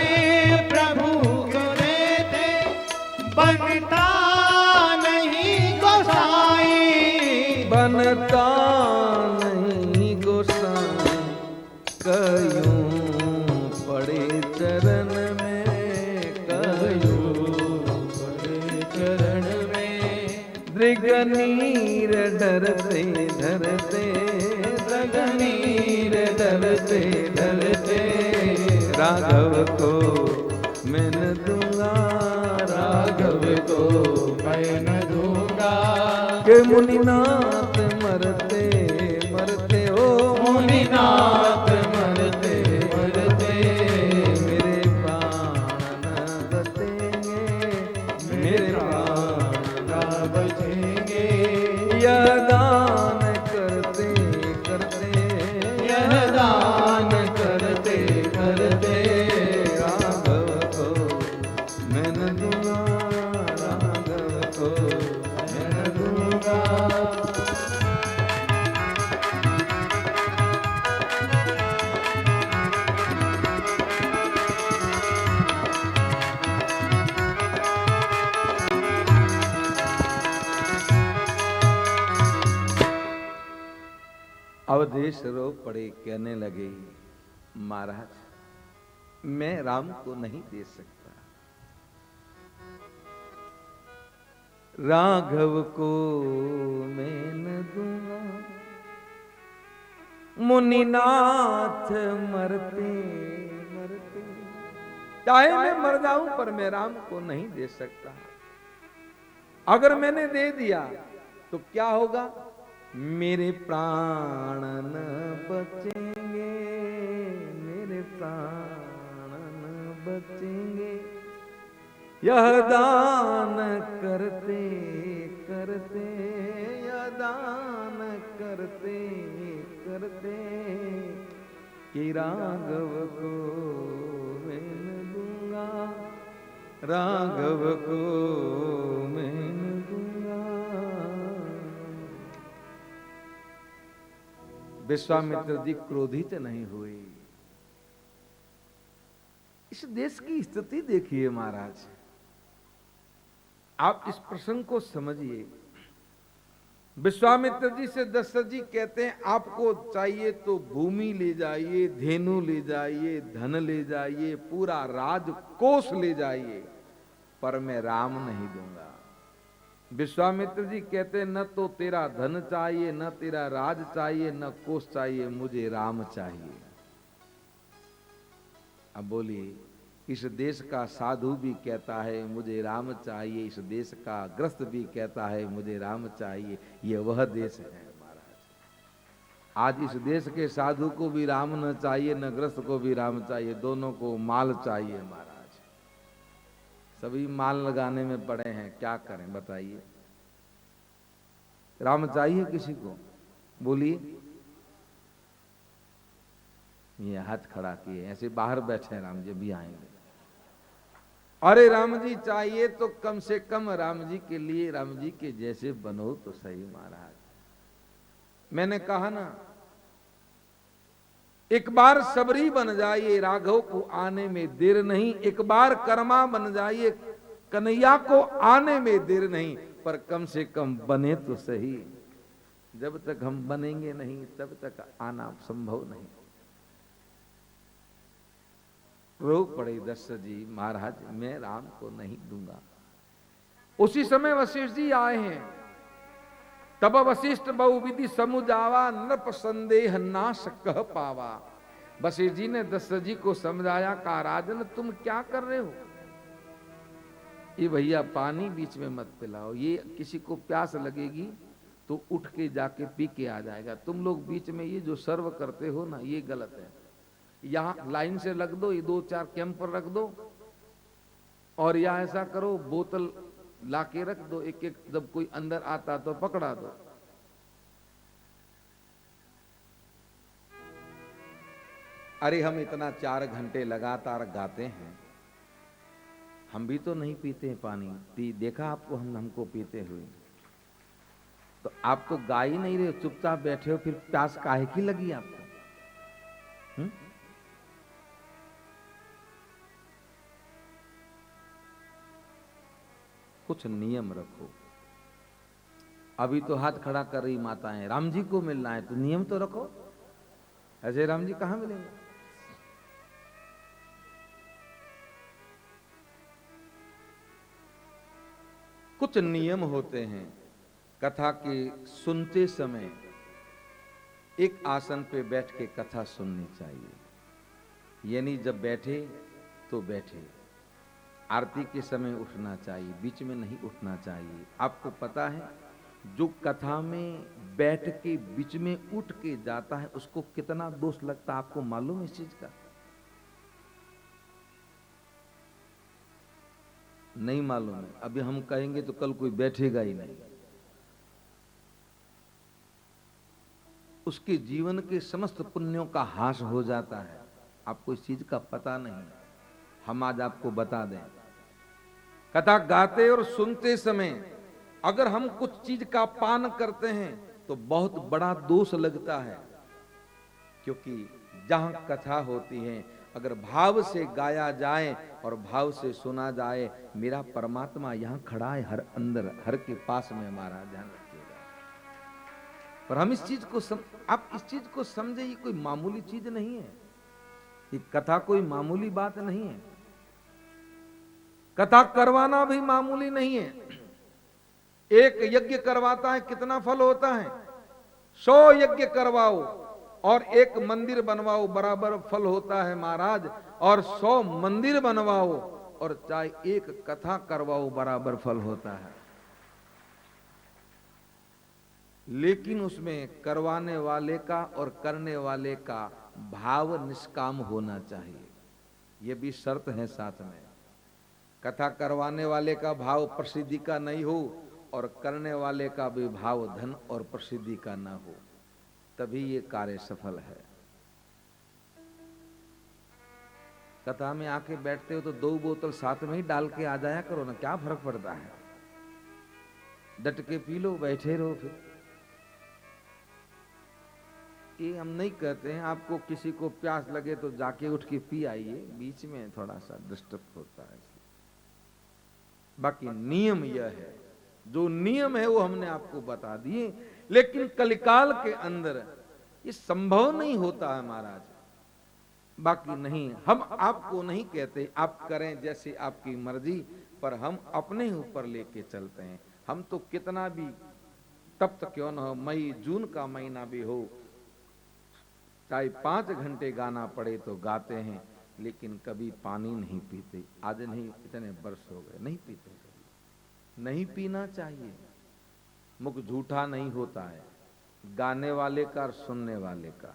प्रभु को देते बनता नहीं गोसाई। बनता नहीं गोसाई। कयूं पड़े चरण में, कयूं बड़े चरण में दृगनीर डरते डरते, दृगनीर डरते डरते राघव को मैं न दूंगा, राघव को मैं न दूंगा। के मुनिनाथ मरते मरते, ओ मुनिनाथ मरते मरते मेरे प्राण न बचेंगे, मेरे प्राण न बचेंगे। यह दान करते करते, यह दान करते करते राघव को मैं न दूंगा, राघव को मैं न दूंगा। अवधेश रो पड़े, कहने लगे महाराज मैं राम को नहीं दे सकता, राघव को मैं न दूंगा, मुनिनाथ मरते मरते, चाहे मैं मर जाऊं पर मैं राम को नहीं दे सकता। अगर मैंने दे दिया तो क्या होगा, मेरे प्राण न बचेंगे, मेरे प्राण न बचेंगे। यह दान करते करते, यह दान करते करते, कि राघव को मैं न दूंगा, राघव को मैं न दूंगा। विश्वामित्र जी क्रोधित नहीं हुए। इस देश की स्थिति देखिए महाराज, आप इस प्रसंग को समझिए। विश्वामित्र जी से दशरथ जी कहते हैं आपको चाहिए तो भूमि ले जाइए, धेनु ले जाइए, धन ले जाइए, पूरा राजकोष ले जाइए, पर मैं राम नहीं दूंगा। विश्वामित्र जी कहते हैं न तो तेरा धन चाहिए, न तेरा राज चाहिए, न कोष चाहिए, मुझे राम चाहिए। अब बोलिए, इस देश का साधु भी कहता है मुझे राम चाहिए, इस देश का ग्रस्त भी कहता है मुझे राम चाहिए। ये वह देश है महाराज। आज इस देश के साधु को भी राम न चाहिए, न ग्रस्त को भी राम चाहिए, दोनों को माल चाहिए महाराज। सभी माल लगाने में पड़े हैं, क्या करें बताइए। राम चाहिए किसी को, बोलिए। ये हाथ खड़ा किए, ऐसे बाहर बैठे हैं राम जी, भी आएंगे। अरे राम जी चाहिए तो कम से कम राम जी के लिए राम जी के जैसे बनो तो सही महाराज। मैंने कहा ना, एक बार सबरी बन जाइए, राघव को आने में देर नहीं। एक बार कर्मा बन जाइए, कन्हैया को आने में देर नहीं, पर कम से कम बने तो सही। जब तक हम बनेंगे नहीं तब तक आना संभव नहीं। रो पड़े दशरथ जी, महाराज मैं राम को नहीं दूंगा। उसी समय वशिष्ठ जी आए हैं। तब वशिष्ठ बहुविधि समुझावा, नृप संदेह नाश कह पावा। वशिष्ठ जी ने दशरथ जी को समझाया, कहा राजन तुम क्या कर रहे हो, ये भैया पानी बीच में मत पिलाओ, ये किसी को प्यास लगेगी तो उठ के जाके पी के आ जाएगा। तुम लोग बीच में ये जो सर्व करते हो ना, ये गलत है। यहां लाइन से लग दो, ये 2-4 कैंप पर रख दो, और या ऐसा करो बोतल लाके रख दो, एक एक जब कोई अंदर आता तो पकड़ा दो। अरे हम इतना 4 घंटे लगातार गाते हैं, हम भी तो नहीं पीते हैं पानी। देखा आपको हमको पीते हुए, तो आप तो गा ही नहीं रहे, चुपचाप बैठे हो, फिर प्यास काहे की लगी आपको? कुछ नियम रखो। अभी तो हाथ खड़ा कर रही माताएं, राम जी को मिलना है तो नियम तो रखो। ऐसे राम जी कहां मिलेंगे? कुछ नियम होते हैं। कथा के सुनते समय एक आसन पे बैठ के कथा सुननी चाहिए, यानी जब बैठे तो बैठे। आरती के समय उठना चाहिए, बीच में नहीं उठना चाहिए। आपको पता है जो कथा में बैठ के बीच में उठ के जाता है उसको कितना दोष लगता है, आपको मालूम है इस चीज का? नहीं मालूम है। अभी हम कहेंगे तो कल कोई बैठेगा ही नहीं। उसके जीवन के समस्त पुण्यों का हास हो जाता है। आपको इस चीज का पता नहीं, हम आज आपको बता दें। कथा गाते और सुनते समय अगर हम कुछ चीज का पान करते हैं तो बहुत बड़ा दोष लगता है, क्योंकि जहां कथा होती है अगर भाव से गाया जाए और भाव से सुना जाए, मेरा परमात्मा यहां खड़ा है, हर अंदर, हर के पास में हमारा ध्यान रखिएगा। पर हम इस चीज को आप इस चीज को समझे, ये कोई मामूली चीज नहीं है, ये कथा कोई मामूली बात नहीं है। कथा करवाना भी मामूली नहीं है। एक यज्ञ करवाता है कितना फल होता है? 100 यज्ञ करवाओ और एक मंदिर बनवाओ बराबर फल होता है महाराज, और 100 मंदिर बनवाओ और चाहे एक कथा करवाओ बराबर फल होता है। लेकिन उसमें करवाने वाले का और करने वाले का भाव निष्काम होना चाहिए, यह भी शर्त है साथ में। कथा करवाने वाले का भाव प्रसिद्धि का नहीं हो और करने वाले का भी भाव धन और प्रसिद्धि का ना हो, तभी ये कार्य सफल है। कथा में आके बैठते हो तो 2 बोतल साथ में ही डाल के आ जाया करो ना, क्या फर्क पड़ता है? डट के पी लो, बैठे रहो। फिर ये हम नहीं कहते हैं, आपको किसी को प्यास लगे तो जाके उठ के पी आइए, बीच में थोड़ा सा डिस्टर्ब होता है। बाकी नियम यह है, जो नियम है वो हमने आपको बता दिए। लेकिन कलिकाल के अंदर ये संभव नहीं होता है महाराज। बाकी नहीं, हम आपको नहीं कहते आप करें जैसे आपकी मर्जी, पर हम अपने ऊपर लेके चलते हैं। हम तो कितना भी तप्त क्यों न हो, मई जून का महीना भी हो, चाहे 5 घंटे गाना पड़े तो गाते हैं, लेकिन कभी पानी नहीं पीते। आज नहीं, इतने वर्ष हो गए नहीं पीते। नहीं पीना चाहिए, मुख झूठा नहीं होता है, गाने वाले का और सुनने वाले का।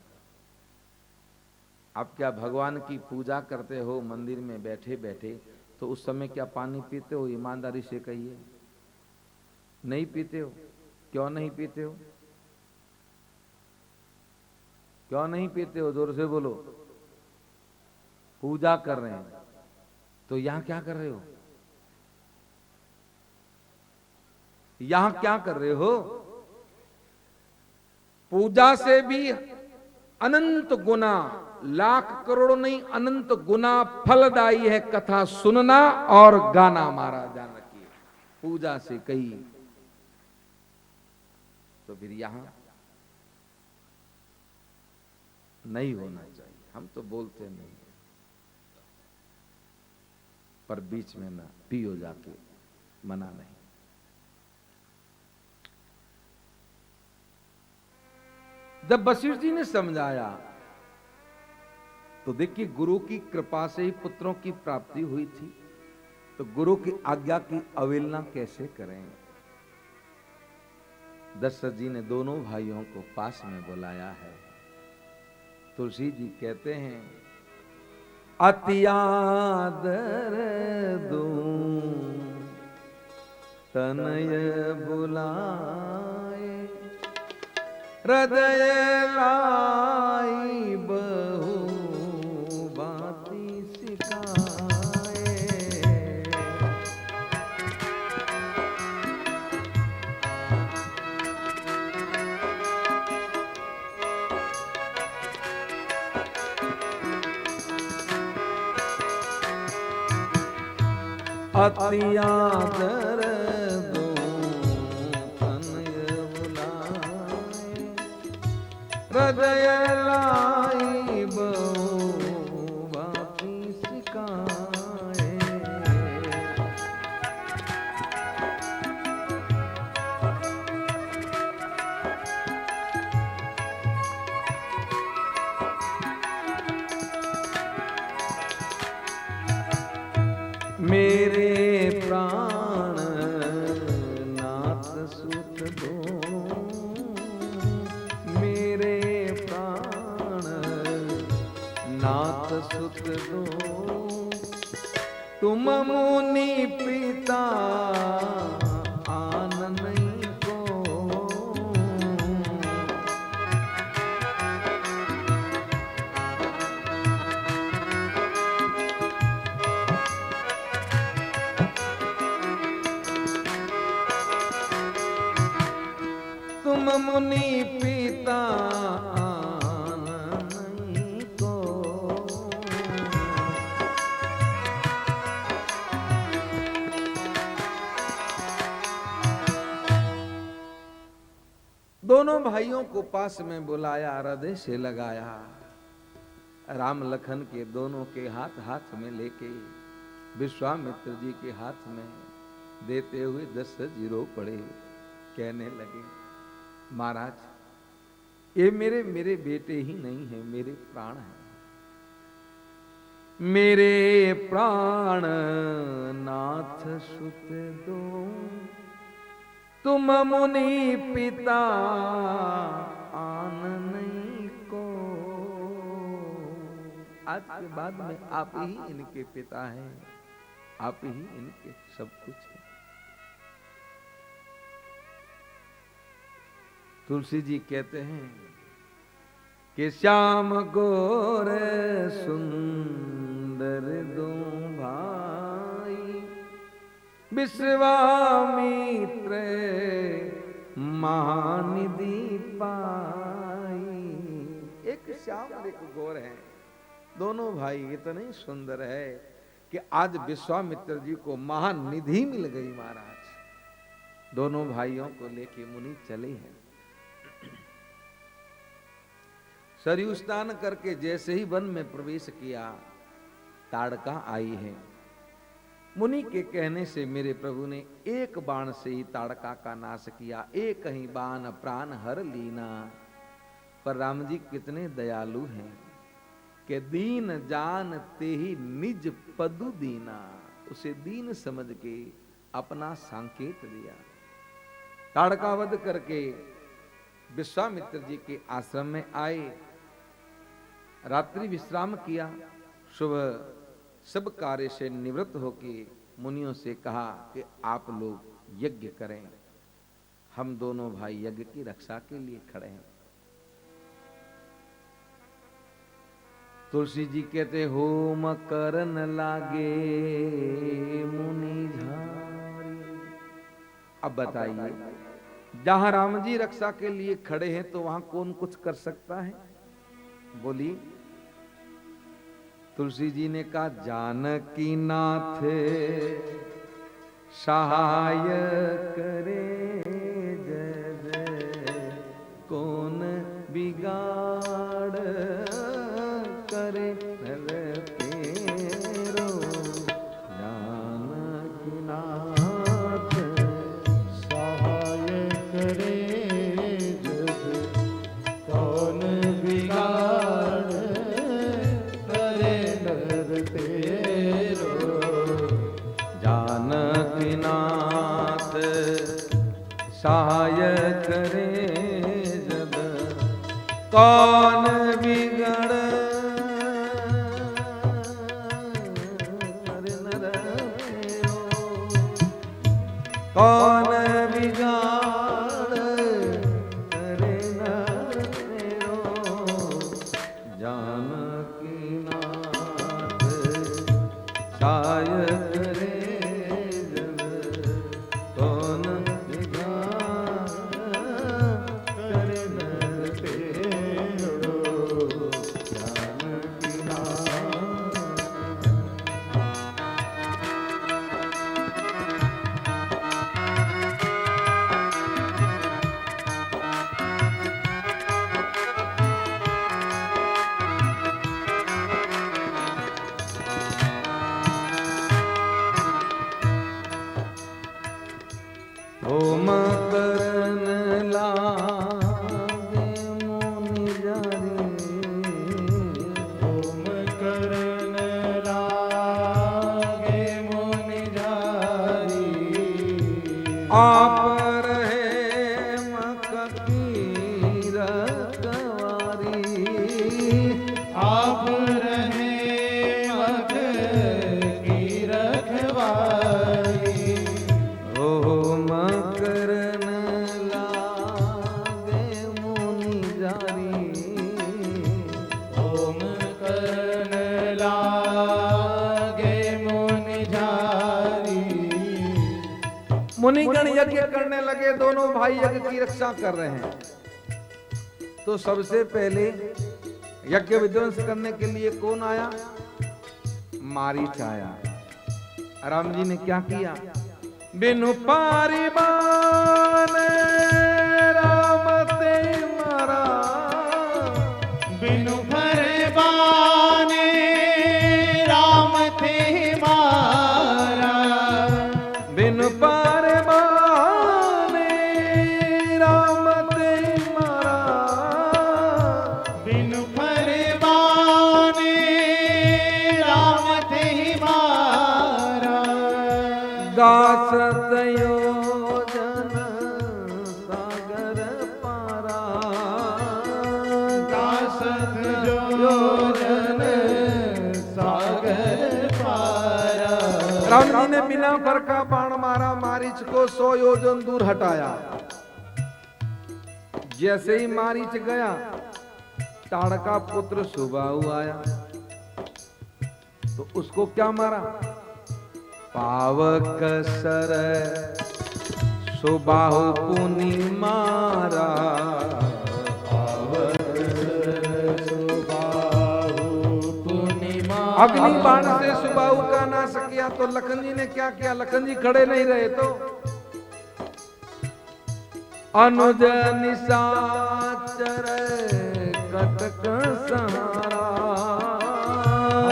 आप क्या भगवान की पूजा करते हो मंदिर में बैठे बैठे, तो उस समय क्या पानी पीते हो? ईमानदारी से कहिए, नहीं पीते हो। क्यों नहीं पीते हो? क्यों नहीं पीते हो? जोर से बोलो। पूजा कर रहे हैं तो यहां क्या कर रहे हो? यहां क्या कर रहे हो? पूजा से भी अनंत गुना, लाख करोड़ नहीं, अनंत गुना फलदायी है कथा सुनना और गाना। महाराज जान रखिए, पूजा से कही तो फिर यहां नहीं होना चाहिए। हम तो बोलते नहीं, पर बीच में ना पियो जाके, मना नहीं। जब वशिष्ठ जी ने समझाया तो देखिए, गुरु की कृपा से ही पुत्रों की प्राप्ति हुई थी, तो गुरु की आज्ञा की अवहेलना कैसे करें? दशरथ जी ने दोनों भाइयों को पास में बुलाया है। तुलसी जी कहते हैं, अति आदर दूं तनय बुलाए, हृदय लाई बहु बाती सिखाए। अति आदर हृदय लाई बहु बाती सिखाए। मेरे प्राण नाथ सुख दो, मेरे प्राण नाथ सुख दो, तुम मुनि पिता आन नहीं को। तुम मुनि पिता आन नहीं को, दोनों भाइयों को पास में बुलाया, हृदय से लगाया, राम लखन के दोनों के हाथ हाथ में लेके विश्वामित्र जी के हाथ में देते हुए 10 जीरो पड़े, कहने लगे महाराज ये मेरे बेटे ही नहीं है, मेरे प्राण हैं, मेरे प्राण नाथ सुत दो, तुम मुनि पिता आन नहीं को। आज के बाद में आप ही इनके पिता हैं, आप ही इनके सब कुछ है। तुलसी जी कहते हैं कि श्याम गोर सुंदर दो भाई, विश्वामित्र महानिधि पाई। एक श्याम और एक गोर है, दोनों भाई इतने सुंदर है कि आज विश्वामित्र जी को महानिधि मिल गई महाराज। दोनों भाइयों को लेके मुनि चले हैं। सरयू स्नान करके जैसे ही वन में प्रवेश किया, ताड़का आई है। मुनि के कहने से मेरे प्रभु ने एक बाण से ही ताड़का का नाश किया, एक ही बाण प्राण हर लीना। पर राम जी कितने दयालु हैं कि दीन जानते ही निज पदु दीना, उसे दीन समझ के अपना संकेत दिया। ताड़का वध करके विश्वामित्र जी के आश्रम में आए, रात्रि विश्राम किया, सुबह सब कार्य से निवृत्त होके मुनियों से कहा कि आप लोग यज्ञ करें, हम दोनों भाई यज्ञ की रक्षा के लिए खड़े हैं। तुलसी जी कहते होम करन लागे मुनि झारी। अब बताइए, जहां राम जी रक्षा के लिए खड़े हैं तो वहां कौन कुछ कर सकता है? बोली। तुलसी जी ने कहा जानकी नाथ सहाय करे जद, कौन बिगाड़ करे नर तेरो। जानकी नाथ सहाय करे जग, कौन बिगाड़ करे नर तेरो। जानकी नाथ सहाय करे जब, कौन बिगड़ नर तेरो। कौन बिगाड़ करे नर तेरो। जानकी नाथ सहाय करे जब, कौन बिगाड़ करे नर तेरो। जानकी नाथ। होम करन लागे मुनि जारी। होम करन लागे मुनि झारी। आप रहे मकी रखवारी। आप रहे मख की रखवारी। होम करन लागे मुनि जारी। होम करन लागे मुनि झारी। मुनिगण यज्ञ करने लगे, दोनों भाई यज्ञ की रक्षा कर रहे हैं। तो सबसे पहले यज्ञ विध्वंस करने के लिए कौन आया? मारीच आया। राम जी ने क्या किया? बिनु पारिबान राम ते बिना भर का बाण मारा, मारीच को 100 योजन दूर हटाया। जैसे ही मारीच गया, ताड़का पुत्र सुबाहु आया, तो उसको क्या मारा? पावक सर सुबाहु पुनि मारा, पावक सर सुबाहु पुनि मारा। अग्नि बाण से सुबाहु का नाश किया। तो लखन जी ने क्या किया? लखन जी खड़े नहीं रहे तो अनुज निशाचर कटक सहारा,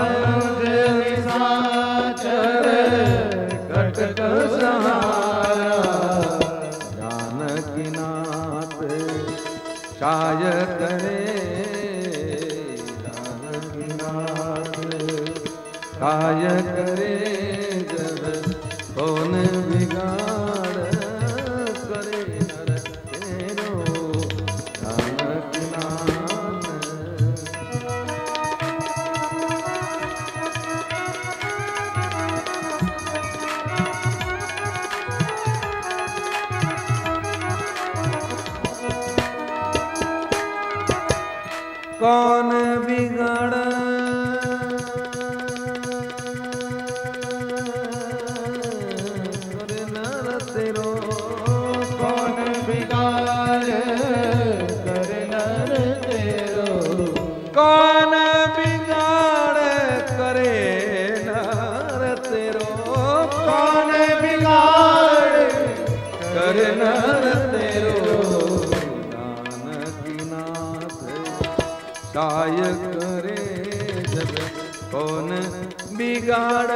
अनुज निशाचर कटक सहारा। जानकी नाथ छाय करे, जानकी नाथ छाय करे, जब कौन बिगाड़ करे नर तेरो, जानकी नाथ। कौन बिगड़ करे नर तेरो, कौन बिगाड़ करे नर तेरो। कौन बिगाड़ करे नर तेरो, कौन बिगाड़ करे नर तेरो, जानकी नाथ छाय करे, जब कौन बिगाड़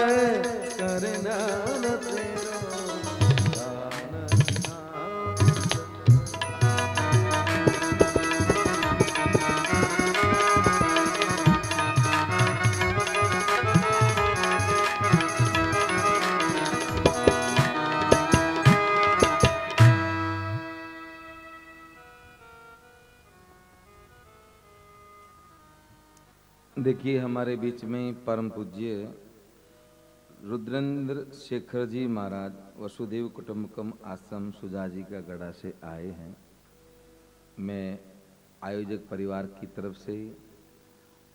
करे नर तेरो, जानकी नाथ। देखिए, हमारे बीच में परम पूज्य रुद्रेंद्र शेखर जी महाराज वसुदेव कुटुंबकम आश्रम सुजाजी का गढ़ा से आए हैं। मैं आयोजक परिवार की तरफ से,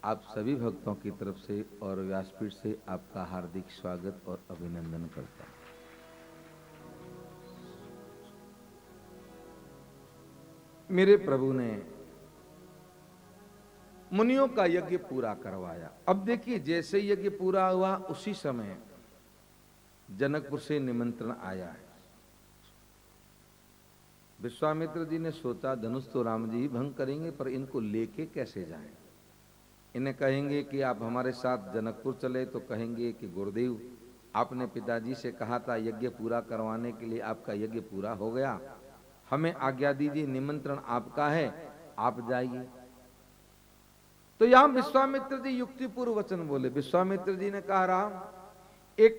आप सभी भक्तों की तरफ से और व्यासपीठ से आपका हार्दिक स्वागत और अभिनंदन करता हूँ। मेरे प्रभु ने मुनियों का यज्ञ पूरा करवाया। अब देखिए, जैसे यज्ञ पूरा हुआ उसी समय जनकपुर से निमंत्रण आया है। विश्वामित्र जी ने सोचा धनुष तो राम जी ही भंग करेंगे, पर इनको लेके कैसे जाएं। इन्हें कहेंगे कि आप हमारे साथ जनकपुर चले, तो कहेंगे कि गुरुदेव आपने पिताजी से कहा था यज्ञ पूरा करवाने के लिए, आपका यज्ञ पूरा हो गया, हमें आज्ञा दीजिए, निमंत्रण आपका है, आप जाइए। तो यहां विश्वामित्र जी युक्तिपूर्व वचन बोले। विश्वामित्र जी ने कहा, राम, एक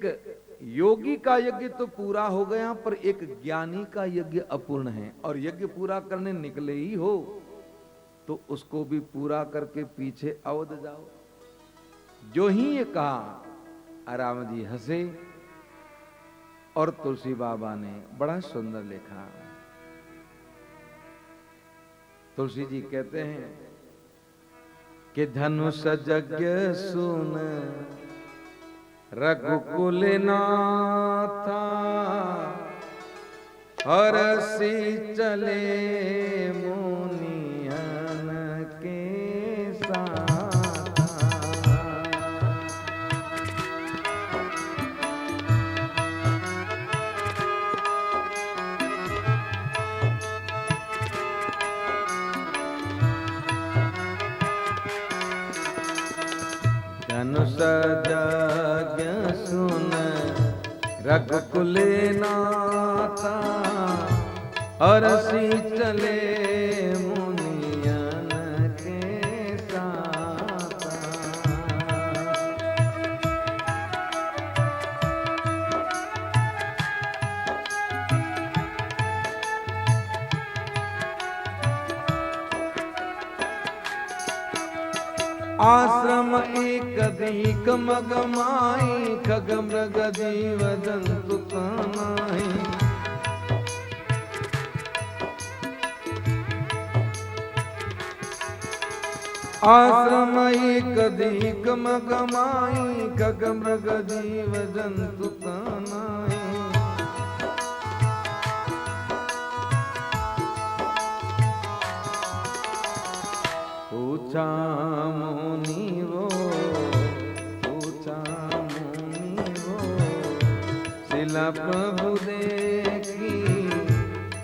योगी का यज्ञ तो पूरा हो गया, पर एक ज्ञानी का यज्ञ अपूर्ण है, और यज्ञ पूरा करने निकले ही हो तो उसको भी पूरा करके पीछे अवध जाओ। जो ही ये कहा, राम जी हंसे और तुलसी बाबा ने बड़ा सुंदर लिखा। तुलसी जी कहते हैं कि धनुष यज्ञ सुन रघुकुल नाथा, हरसी चले मुनियन के साथ। धनुष यज्ञ सुन रघुकुल नाथा, हरसी चले मुनियन के साथ। आश्रम एक दीक मगमाई खग मृग जीव जंतु तनाई। आश्रम एक दीक मगमाई खग मृग जीव जंतु तनाई। पूछा मुनि वो शिला प्रभु देखी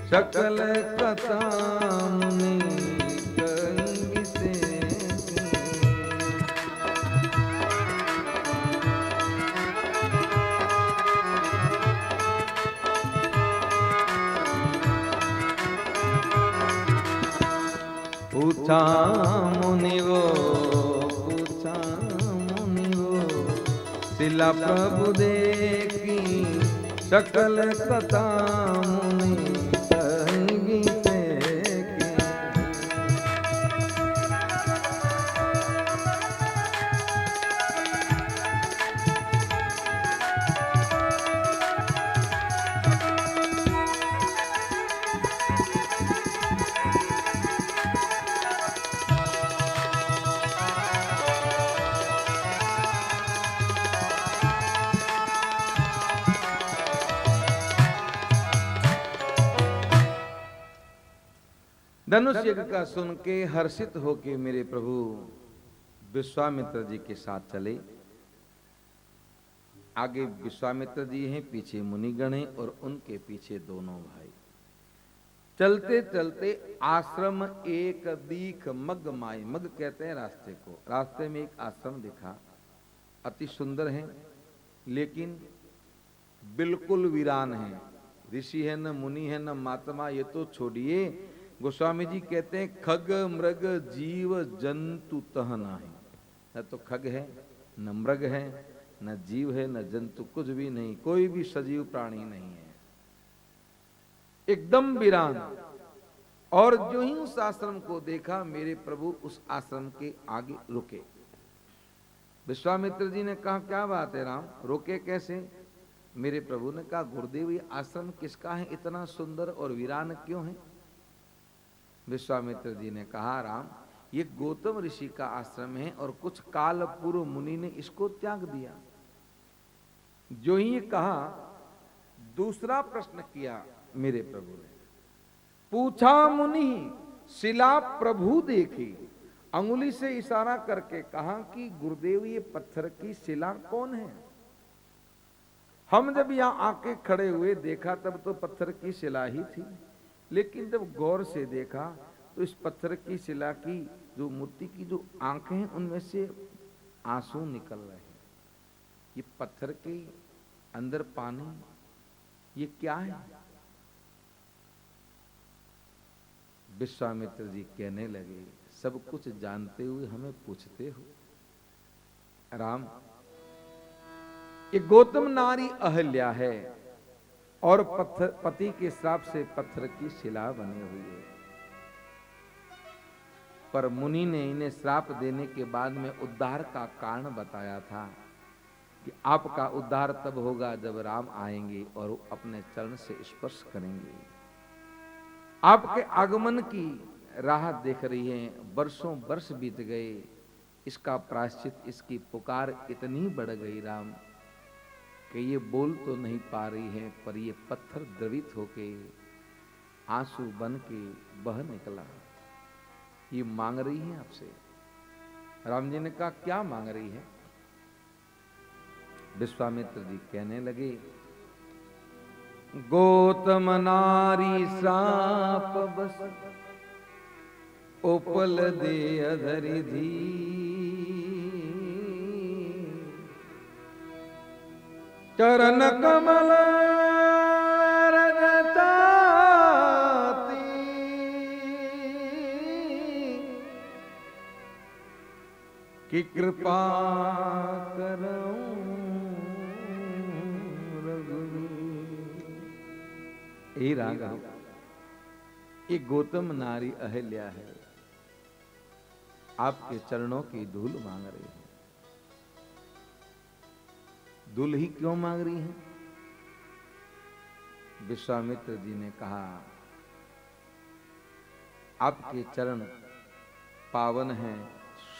सकल कथा मुनि कहीं से पूछा मुनि वो शिला प्रभु देखी सकल कथा मुनि कहीं से धनुष यज्ञ का सुन के हर्षित होके मेरे प्रभु विश्वामित्र जी के साथ चले। आगे विश्वामित्र जी हैं, पीछे मुनिगण हैं और उनके पीछे दोनों भाई। चलते चलते आश्रम एक दीख मग माई, मग कहते हैं रास्ते को। रास्ते में एक आश्रम दिखा, अति सुंदर है लेकिन बिल्कुल वीरान है। ऋषि है न मुनि है न महात्मा, ये तो छोड़िए। गोस्वामी जी कहते हैं खग मृग जीव जंतु तह नाही। न तो खग है, न मृग है, न जीव है, न जंतु, कुछ भी नहीं, कोई भी सजीव प्राणी नहीं है, एकदम वीरान। और जो ही उस आश्रम को देखा मेरे प्रभु उस आश्रम के आगे रुके। विश्वामित्र जी ने कहा क्या बात है राम, रोके कैसे? मेरे प्रभु ने कहा गुरुदेव ये आश्रम किसका है, इतना सुंदर और वीरान क्यों है? विश्वामित्र जी ने कहा राम ये गौतम ऋषि का आश्रम है और कुछ काल पूर्व मुनि ने इसको त्याग दिया। जो ही ये कहा दूसरा प्रश्न किया मेरे प्रभु ने, पूछा मुनि शिला प्रभु देखी। अंगुली से इशारा करके कहा कि गुरुदेव ये पत्थर की शिला कौन है? हम जब यहां आके खड़े हुए देखा तब तो पत्थर की शिला ही थी, लेकिन जब गौर से देखा तो इस पत्थर की शिला की जो मूर्ति की जो आंखें हैं उनमें से आंसू निकल रहे हैं। ये पत्थर के अंदर पानी, ये क्या है? विश्वामित्र जी कहने लगे सब कुछ जानते हुए हमें पूछते हो? राम ये गौतम नारी अहल्या है और पति के श्राप से पत्थर की शिला बनी हुई है। पर मुनि ने इन्हें श्राप देने के बाद में उद्धार का कारण बताया था कि आपका उद्धार तब होगा जब राम आएंगे और अपने चरण से स्पर्श करेंगे। आपके आगमन की राह देख रही है, वर्षों वर्ष बीत गए, इसका प्रायश्चित, इसकी पुकार इतनी बढ़ गई राम कि ये बोल तो नहीं पा रही है, पर ये पत्थर द्रवित होके आंसू बन के बह निकला। ये मांग रही है आपसे। राम जी ने कहा क्या मांग रही है? विश्वामित्र जी कहने लगे गौतम नारी श्राप बस उपल दे अधरि धी। चरण कमल रजताती कि कृपा करूं रघुवीर। ये राघव, ये गौतम नारी अहल्या है। आपके चरणों की धूल मांग रही है। धूल ही क्यों मांग रही है? विश्वामित्र जी ने कहा, आपके चरण पावन हैं,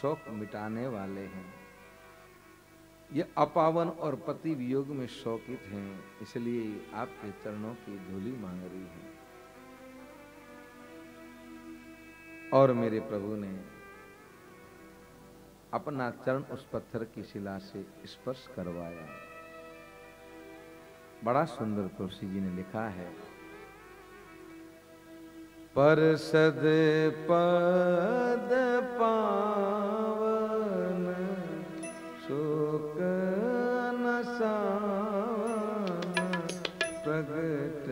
शोक मिटाने वाले हैं। ये अपावन और पति वियोग में शोकित हैं, इसलिए आपके चरणों की धूली मांग रही है। और मेरे प्रभु ने अपना चरण उस पत्थर की शिला से स्पर्श करवाया। बड़ा सुंदर तुलसी जी ने लिखा है, परसद पद पावन शोक नसावन प्रगट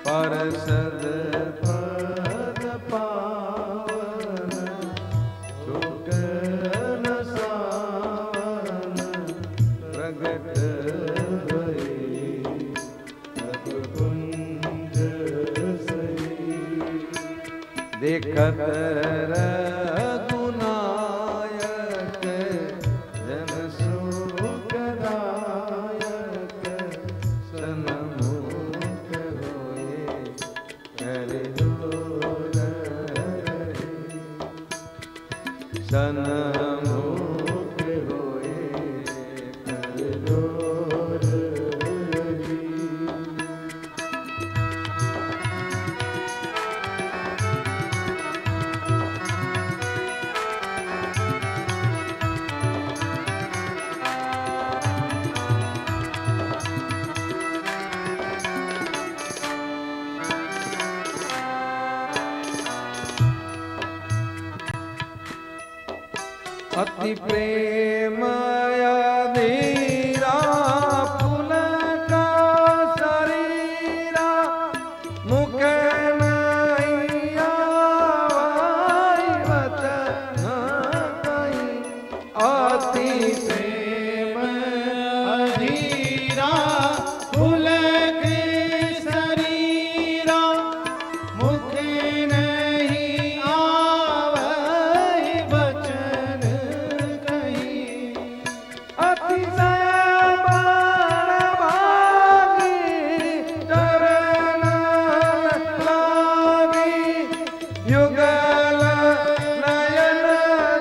परसद पद पावन शोक नसावन प्रगट देखत रघुनायक जन सुखदायक सन्मुख होए कर दूर सन्मुख होए कर दूर। अति प्रेम अधीरा पुलका शरीरा मुख नहीं आवाई वचन कहीं। अति प्रेम अधीरा पुलक शरीरा मुख नहीं आवै वचन कहीं। अतिशय बड़भागी चरण लागी युगल नयन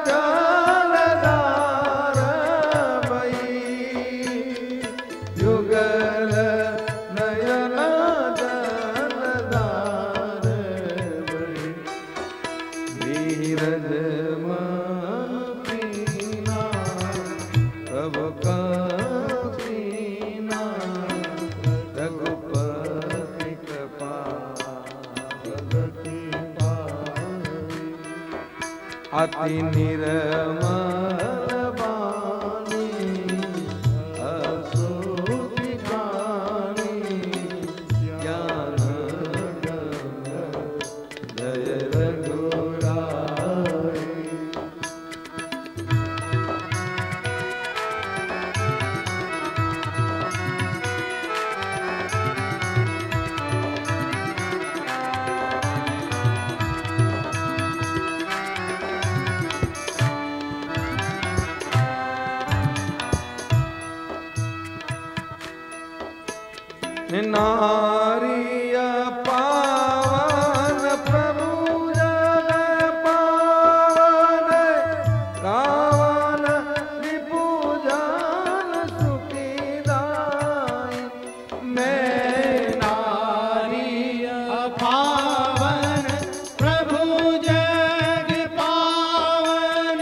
जलधार भई युगल नयन जलधार भई धीरज मन पीना प्रभु का पीना रघुपति कृपा भगति पाई। अति निर्मल वाणी असुखी खानी ज्ञान गंग जय रघुराई। नारिय पावन प्रभु जग पावन रावण रिपुजान सुखीदाई। मैं नारी पावन प्रभु जग पावन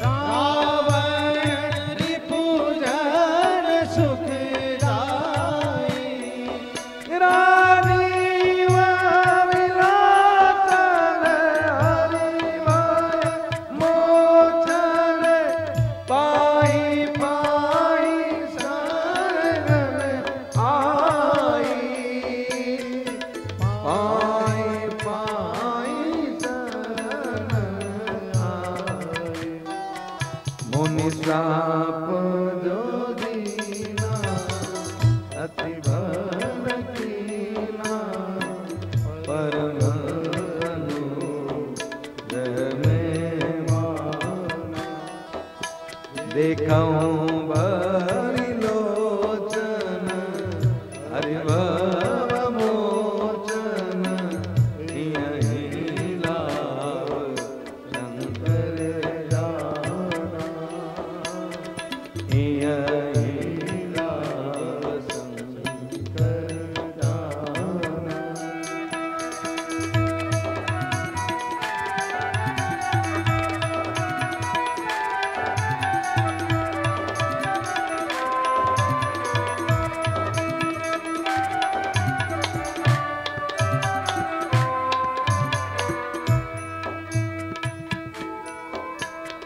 रावण रिपुजन सुखदाई। राजीव विलासन हरिभय मोचन पाहि पाहि शरण आई। पाहि पाहि शरण आई। मुनि श्राप जो दीना अति भल कीना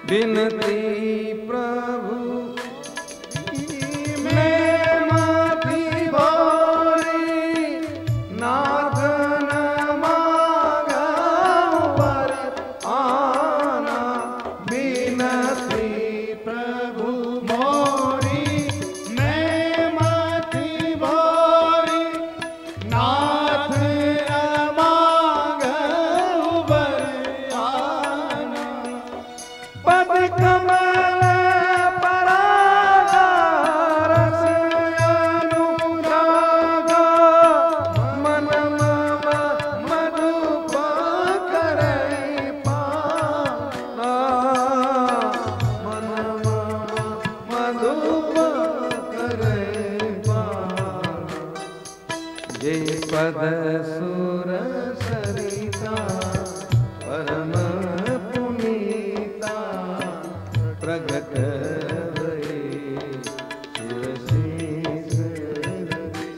बिनती प्रभु मैं माफी बोली नाथ न मांगो वर आना बिनती प्रभु मोरी मैं माफी बोली नाथ मांग आना पद कमल पराग अनुराग मन मम मधुप करे पाना मन मम मधुप करे पाना जे पद सुर सरिता परम पुनीता प्रगट भये शिव शीस लगे।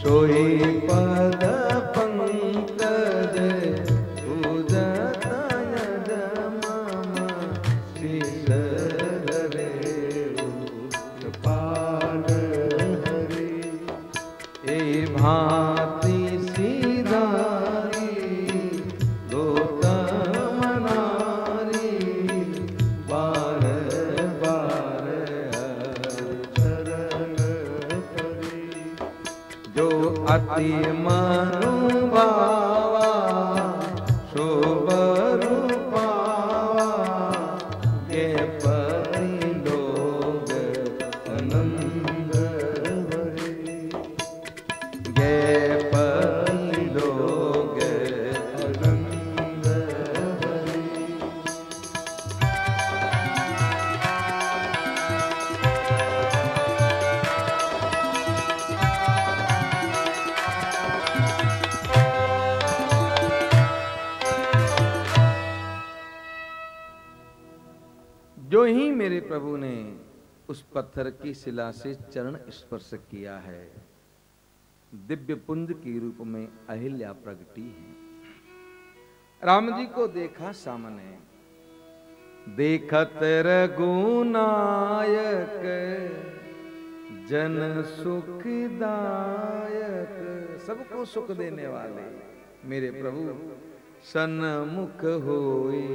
सोई पद पंकज पूजत यज मम शीस धरे कृपाल हरि ए भांति सीधारी गौतम नारी बार बार चरण परी जो अति मनुभावा शोभरु पावा ये पति लोग आनंद भरे ये पति लोग आनंद भरे। जो ही मेरे प्रभु ने उस पत्थर की शिला से चरण स्पर्श किया है, दिव्य पुंज के रूप में अहिल्या प्रगटी है। राम जी को देखा सामने, देखत रघुनायक जन सुखदायक, सबको सुख देने वाले मेरे प्रभु सन्मुख होए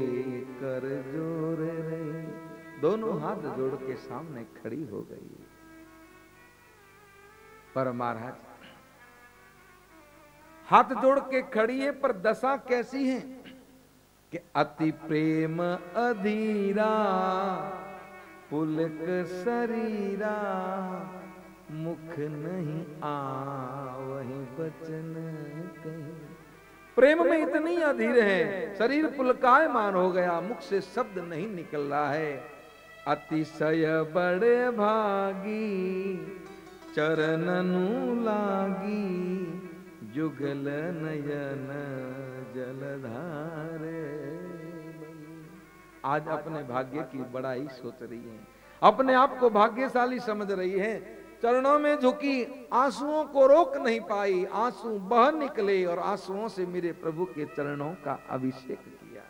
कर जोर रही, दोनों हाथ जोड़ के सामने खड़ी हो गई। पर महाराज हाथ जोड़ के खड़ी है, पर दशा कैसी है कि अति प्रेम अधीरा पुलक शरीरा, मुख नहीं आवहि बचन कहीं। प्रेम में इतनी अधीर है, शरीर पुलकायमान हो गया, मुख से शब्द नहीं निकल रहा है। अतिशय बड़े भागी चरणनु लागी, जुगल नयन जलधारे। आज अपने भाग्य की बड़ाई सोच रही है, अपने आप को भाग्यशाली समझ रही है, चरणों में झुकी, आंसुओं को रोक नहीं पाई, आंसू बह निकले और आंसुओं से मेरे प्रभु के चरणों का अभिषेक किया।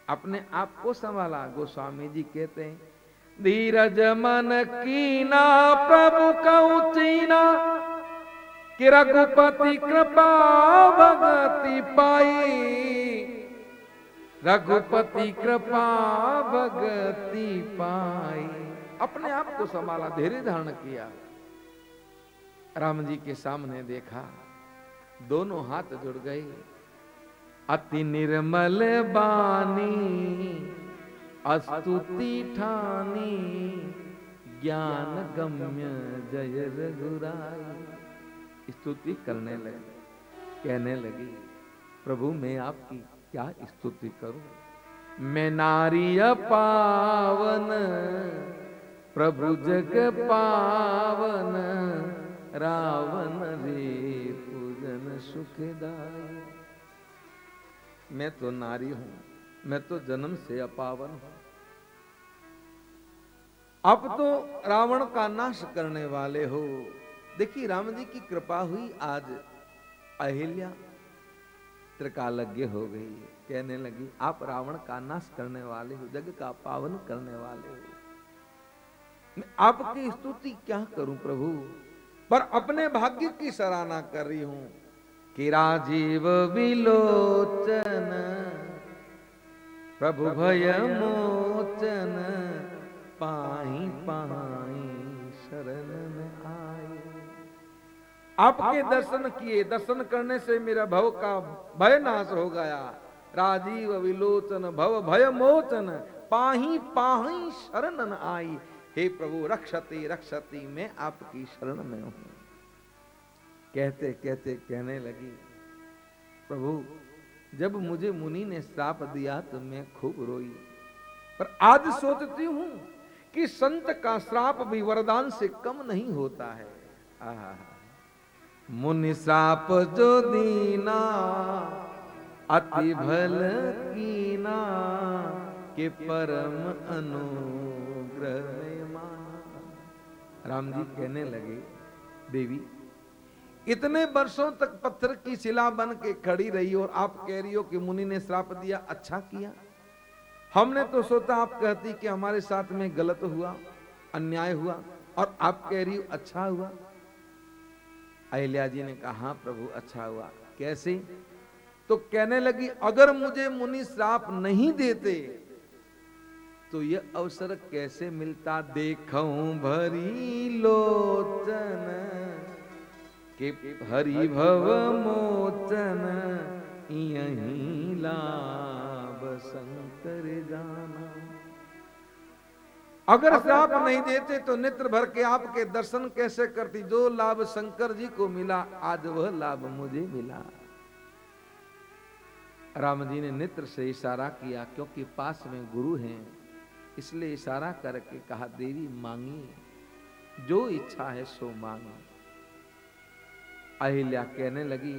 अपने आप को संभाला। गोस्वामी जी कहते हैं, धीरज मन कीना प्रभु कऊ चीना, कि रघुपति कृपा भगति पाई, रघुपति कृपा भगति पाई। अपने आप को संभाला, धैर्य धारण किया, राम जी के सामने देखा, दोनों हाथ जुड़ गए। अति निर्मल बानी अस्तुति ठानी, ज्ञान गम्य जय रघुराई। स्तुति करने लगी, कहने लगी, प्रभु मैं आपकी क्या स्तुति करूं, मैं नारी पावन प्रभु जग पावन रावण रे पूजन सुखदाई। मैं तो नारी हूं, मैं तो जन्म से अपावन हूं। अब तो रावण का नाश करने वाले हो। देखिए राम जी की कृपा हुई, आज अहिल्या त्रिकालज्ञ हो गई, कहने लगी आप रावण का नाश करने वाले हो, जग का पावन करने वाले हो। मैं आपकी स्तुति क्या करूं प्रभु, पर अपने भाग्य की सराहना कर रही हूं कि राजीव विलोचन प्रभु भय मोचन पाई पाई शरण में आए। आपके दर्शन किए, दर्शन करने से मेरा भव का भय नाश हो गया। राजीव विलोचन भव भय मोचन पाही पाही शरण आई। हे प्रभु रक्षति रक्षति, मैं आपकी शरण में हूं। कहते कहते कहने लगी प्रभु जब मुझे मुनि ने श्राप दिया तो मैं खूब रोई, पर आज सोचती हूं कि संत का श्राप भी वरदान से कम नहीं होता है। आहा, मुनि श्राप जो दीना अति भल कीना के परम अनुग्रह में माना। राम जी कहने लगे देवी इतने वर्षों तक पत्थर की शिला बन के खड़ी रही और आप कह रही हो कि मुनि ने श्राप दिया, अच्छा किया। हमने तो सोचा आप कहती कि हमारे साथ में गलत हुआ, अन्याय हुआ, और आप कह रही हो अच्छा हुआ। अहिल्या जी ने कहा हाँ प्रभु अच्छा हुआ। कैसे? तो कहने लगी अगर मुझे मुनि श्राप नहीं देते तो ये अवसर कैसे मिलता। देखूं भरी लोचन के हरि भव मोचन यहीं लाभ शंकर जाना। अगर श्राप नहीं देते तो नेत्र भर के आपके दर्शन कैसे करती। जो लाभ शंकर जी को मिला आज वह लाभ मुझे मिला। राम जी ने नेत्र से इशारा किया, क्योंकि पास में गुरु हैं, इसलिए इशारा करके कहा देवी मांगी, जो इच्छा है सो मांगी। अहिल्या कहने लगी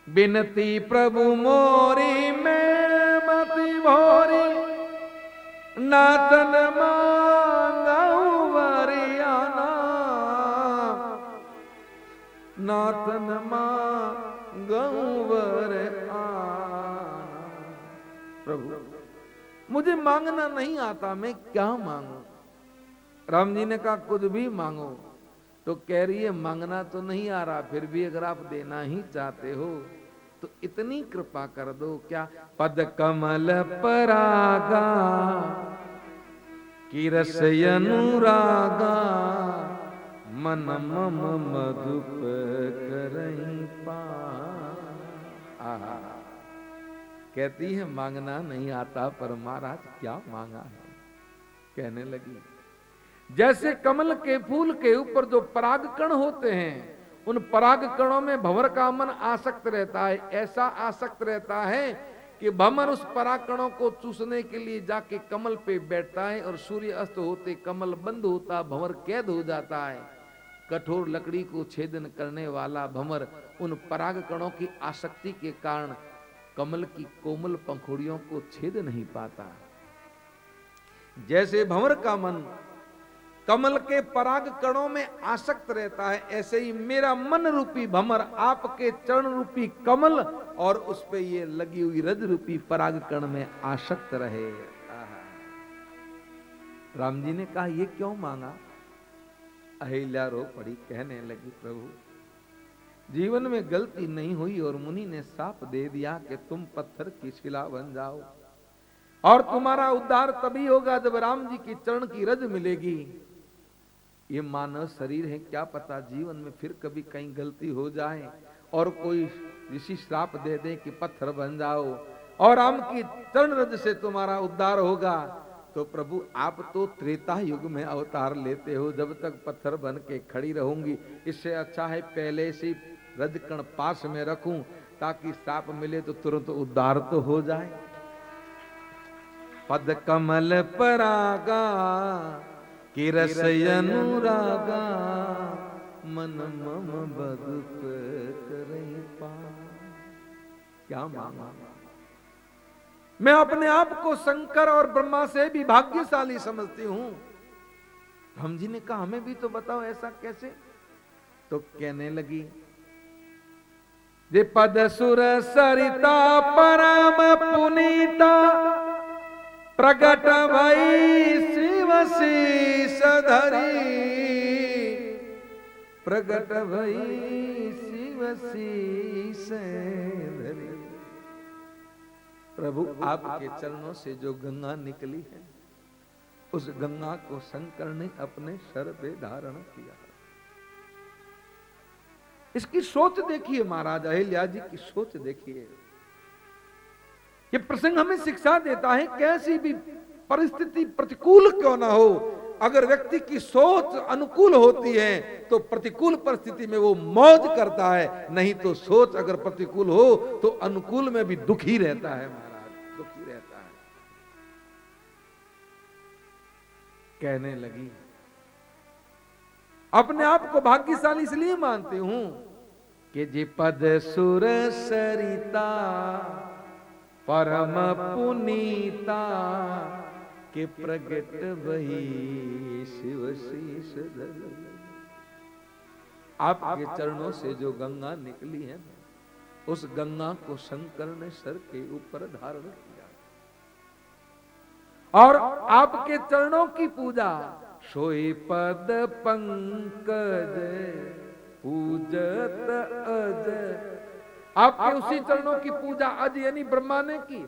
बिनती प्रभु मोरी मैं मति भोरी नातन मांगऊ वरियाना। नातन मांगऊ वरियाना। प्रभु मुझे मांगना नहीं आता, मैं क्या मांगू। राम जी ने कहा कुछ भी मांगो। तो कह रही है मांगना तो नहीं आ रहा, फिर भी अगर आप देना ही चाहते हो तो इतनी कृपा कर दो। क्या? पद कमल परागा की रस अनुरागा मन मम मधुप करहीं पा। कहती है मांगना नहीं आता, पर महाराज क्या मांगा है। कहने लगी जैसे कमल के फूल के ऊपर जो पराग कण होते हैं, उन पराग कणों में भंवर का मन आसक्त रहता है। ऐसा आसक्त रहता है कि भंवर उस पराग कणों को चूसने के लिए जाके कमल पे बैठता है, और सूर्य अस्त होते कमल बंद होता, भंवर कैद हो जाता है। कठोर लकड़ी को छेदन करने वाला भंवर उन पराग कणों की आसक्ति के कारण कमल की कोमल पंखुड़ियों को छेद नहीं पाता। जैसे भंवर का मन कमल के पराग कणों में आसक्त रहता है, ऐसे ही मेरा मन रूपी भंवर आपके चरण रूपी कमल और उस पे ये लगी हुई रज रूपी पराग कण में आसक्त रहे। राम जी ने कहा ये क्यों मांगा। अहिल्या रो पड़ी, कहने लगी प्रभु जीवन में गलती नहीं हुई और मुनि ने श्राप दे दिया कि तुम पत्थर की शिला बन जाओ, और तुम्हारा उद्धार तभी होगा जब राम जी की चरण की रज मिलेगी। ये मानव शरीर है, क्या पता जीवन में फिर कभी कहीं गलती हो जाए और कोई ऋषि श्राप दे दे कि पत्थर बन जाओ और राम की चरण रज से तुम्हारा उद्धार होगा। तो प्रभु आप तो त्रेता युग में अवतार लेते हो, जब तक पत्थर बन के खड़ी रहूंगी, इससे अच्छा है पहले से रज कण पास में रखूं ताकि श्राप मिले तो तुरंत उद्धार तो हो जाए। पद कमल परागा कि रस अनुरागा मन मम बदुप करई पा। क्या मांगा? मैं अपने आप को शंकर और ब्रह्मा से भी भाग्यशाली समझती हूं। हम जी ने कहा हमें भी तो बताओ ऐसा कैसे? तो कहने लगी जे पद सुर सरिता परम पुनीता प्रगट भई शिव शीस धरी, प्रगट भई शिव शीस धरी। प्रभु आपके चरणों से जो गंगा निकली है उस गंगा को शंकर ने अपने सर पे धारण किया। इसकी सोच देखिए महाराज अहिल्या जी की सोच देखिए। ये प्रसंग हमें शिक्षा देता है कैसी भी परिस्थिति प्रतिकूल क्यों ना हो, अगर व्यक्ति की सोच अनुकूल होती है तो प्रतिकूल परिस्थिति में वो मौज करता है, नहीं तो सोच अगर प्रतिकूल हो तो अनुकूल में भी दुखी रहता है महाराज, दुखी रहता है। कहने लगी अपने आप को भाग्यशाली इसलिए मानती हूं कि जे पद सुर सरिता परम पुनीता के प्रगट वही शिव शीस धरी। आपके चरणों से जो गंगा निकली है उस गंगा को शंकर ने सर के ऊपर धारण किया और आपके चरणों की पूजा सोई पद पंकज पूजत अज। आपके उसी चरणों की पूजा अज यानी ब्रह्मा ने की।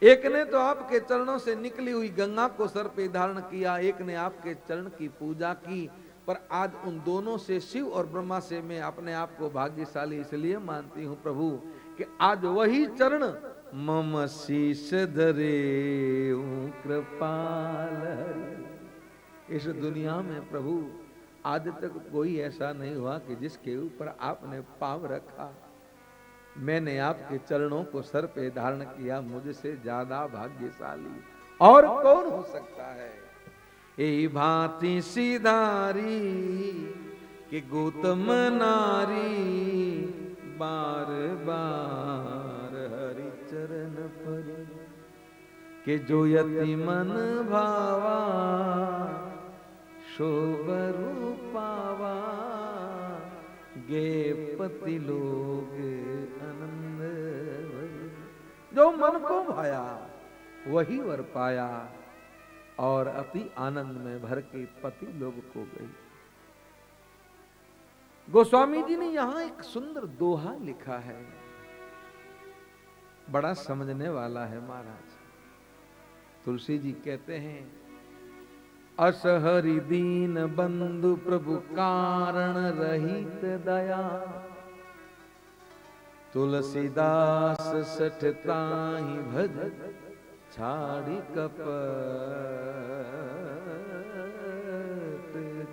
एक ने तो आपके चरणों से निकली हुई गंगा को सर पे धारण किया, एक ने आपके चरण की पूजा की। पर आज उन दोनों से शिव और ब्रह्मा से मैं अपने आप को भाग्यशाली इसलिए मानती हूं प्रभु कि आज वही चरण मम शीश धरे कृपाल। इस दुनिया में प्रभु आज तक कोई ऐसा नहीं हुआ कि जिसके ऊपर आपने पांव रखा। मैंने आपके चरणों को सर पे धारण किया, मुझसे ज्यादा भाग्यशाली और कौन हो सकता है। ए भांति सिधारी कि गौतम नारी बार बार हरि चरण पर के जो यति मन भावा शोभरु पावा गे पति लोग आनंद। जो मन को भाया वही वर पाया और अति आनंद में भर के पति लोग को गई। गोस्वामी जी ने यहां एक सुंदर दोहा लिखा है, बड़ा समझने वाला है महाराज। तुलसी जी कहते हैं असहरि दीन बंधु प्रभु कारण रहित दया तुलसीदास सठ ताहि भज छाड़ी कपट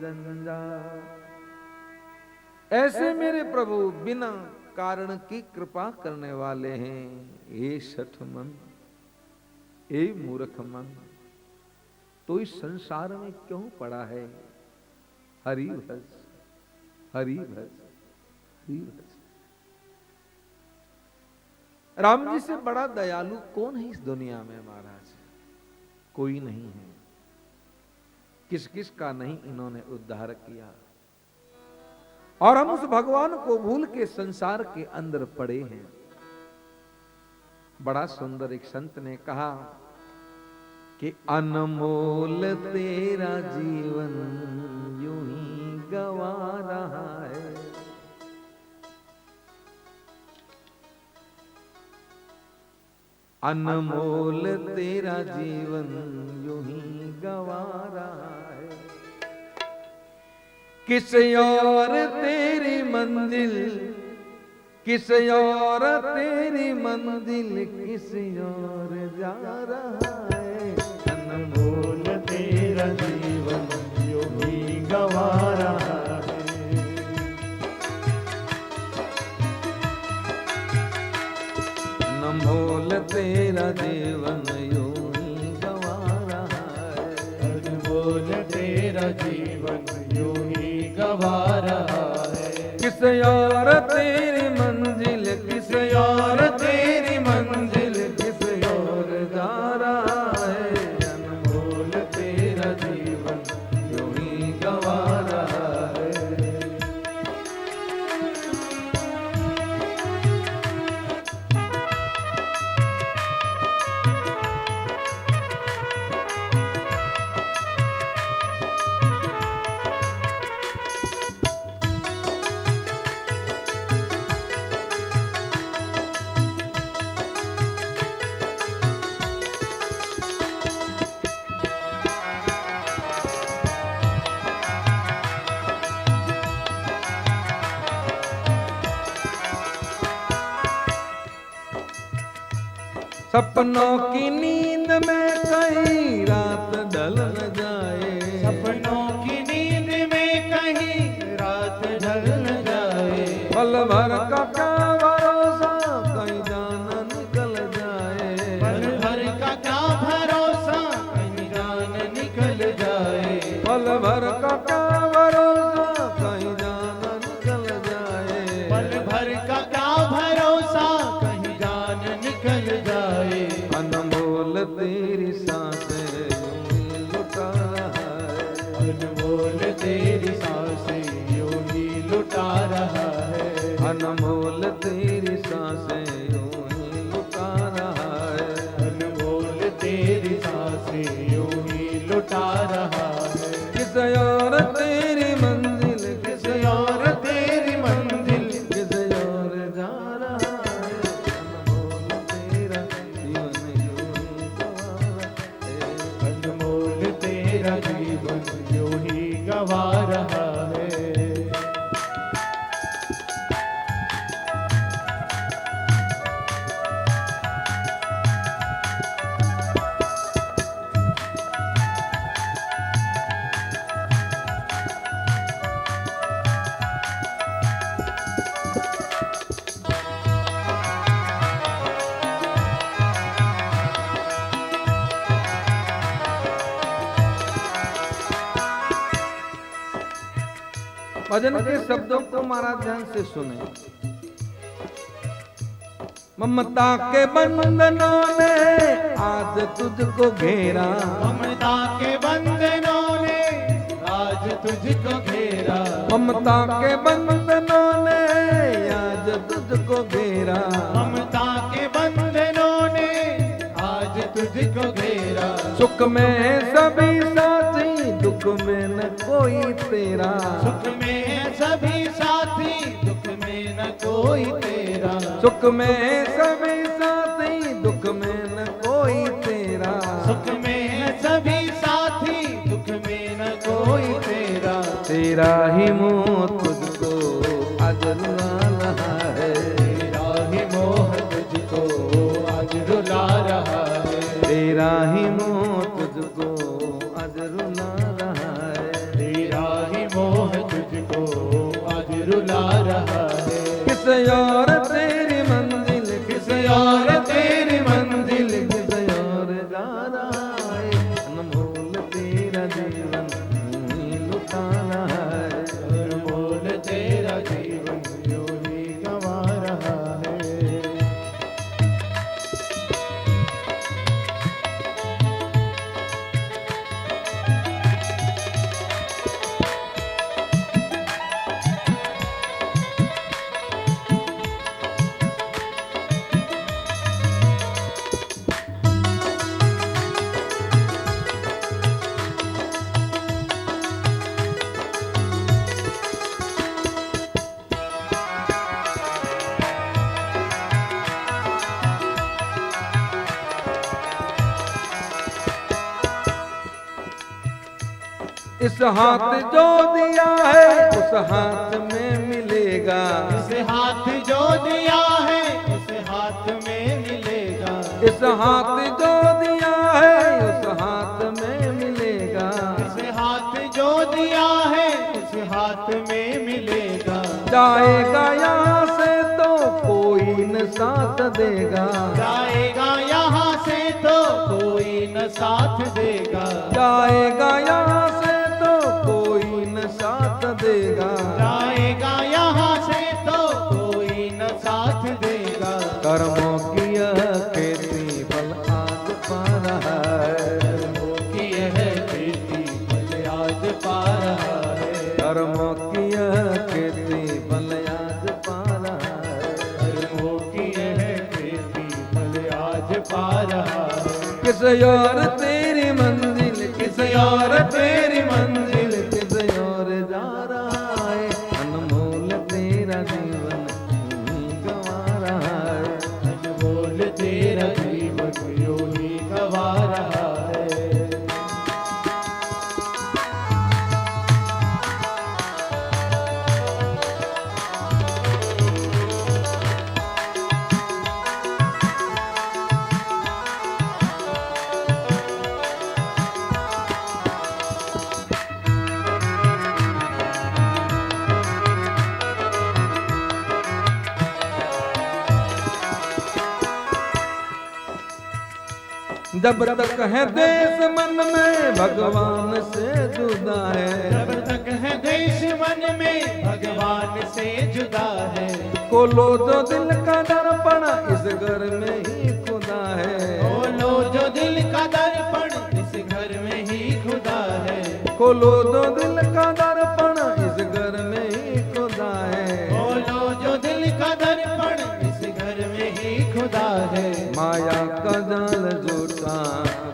जंजाल। ऐसे मेरे प्रभु बिना कारण की कृपा करने वाले हैं। हे सठ मन, हे मूर्ख मन, तो इस संसार में क्यों पड़ा है। हरि भज, हरि भज, हरि भज। राम जी से बड़ा दयालु कौन है इस दुनिया में महाराज? कोई नहीं है। किस किस का नहीं इन्होंने उद्धार किया और हम उस भगवान को भूल के संसार के अंदर पड़े हैं। बड़ा सुंदर एक संत ने कहा कि अनमोल तेरा जीवन यूं ही गवा रहा है। अनमोल तेरा जीवन यूं ही गवा रहा है। किस और तेरी मंजिल, किस और तेरी मंजिल, किस और जा रहा है। अनमोल तेरा जीवन यूं ही गवा रहा है। अनमोल तेरा जीवन किस और तेरी मंजिल, किस और तेरी मंजिल, किस और जा रहा है। अनमोल तेरा जीवन यूं ही गवा रहा है। सपनों की नींद में कहीं रात ढल न जाए, सपनों की नींद में कहीं रात ढल न जाए। पल भर का क्या भरोसा कहीं जान निकल जाए, पल भर का क्या भरोसा कहीं जान निकल जाए। पल भर का क्या भरोसा कहीं जान निकल जाए। पल भर का क्या भरोसा कहीं जान निकल जाए। अनमोल तेरी सांसें यूं ही लुटा रहा है, अनमोल तेरी सांसें यूं ही लुटा रहा है। अनमोल तेरी सांसें यूं ही लुटा रहा है। अनमोल तेरी सांसें यूं ही लुटा रहा है। किस और तेरी मंजिल, किस और तेरी मंजिल, किस और जा रहा है। अनमोल तेरा जीवन यूं ही गवा है। अनमोल तेरा जीवन यूं ही गवा रहा है। भजन के शब्दों को महाराज ध्यान से सुने। ममता के बंधनों ने आज तुझको घेरा, ममता के बंधनों ने आज तुझको घेरा। ममता के बंधनों ने आज तुझको घेरा। ममता के बंधनों ने आज तुझको घेरा। सुख में सभी साथी, दुख में न कोई तेरा। सुख में है सभी साथी, दुख में न कोई तेरा। सुख में सभी साथी, दुख में न कोई तेरा। सुख में है सभी साथी, दुख में न कोई तेरा। तेरा ही मोह तुझको आज रुला रहा है। तेरा ही मोह तुझको आज रुला रहा है। तेरा ही मोह तुझको आज रुला रहा है। तेरा ही मोह तुझको आज रुला रहा है। किस और तेरी मंजिल, किस और तेरी मंजिल, किस और जा रहा है। अनमोल तेरा जीवन यूं ही लुटा रहा है। अनमोल तेरा जीवन यूं ही गवा रहा है। इस हाथ जो दिया है उस हाथ में मिलेगा। इस हाथ जो दिया है उस हाथ में मिलेगा। इस हाथ जो दिया है उस हाथ में मिलेगा। इस हाथ जो दिया है उस हाथ में मिलेगा। जाएगा यहाँ से तो कोई न साथ देगा। जाएगा यहाँ से तो कोई न साथ देगा। जाएगा यहाँ से तो कोई न साथ देगा। जाएगा यहाँ से पा रहा है। कर्मों की यह खेती फल आज पा रहा है। कर्मों की यह खेती फल आज पा रहा है। किस और तेरी मंजिल, किस और तेरी मंजिल, किस और जा रहा है। अनमोल तेरा जीवन यूं ही गंवा रहा है। अनमोल तेरा जीवन यूं ही गंवा रहा है। जब तक है देश मन में भगवान से जुदा है। जब तक है देश मन में भगवान से जुदा है। खोलो जो दिल का दर्पण इस घर में ही खुदा है। खोलो जो दिल का दर्पण इस घर में ही खुदा है। खोलो जो दिल का दर्पण इस घर में ही खुदा है। खोलो जो दिल का दर्पण इस घर में ही खुदा है। माया का जाल झूठा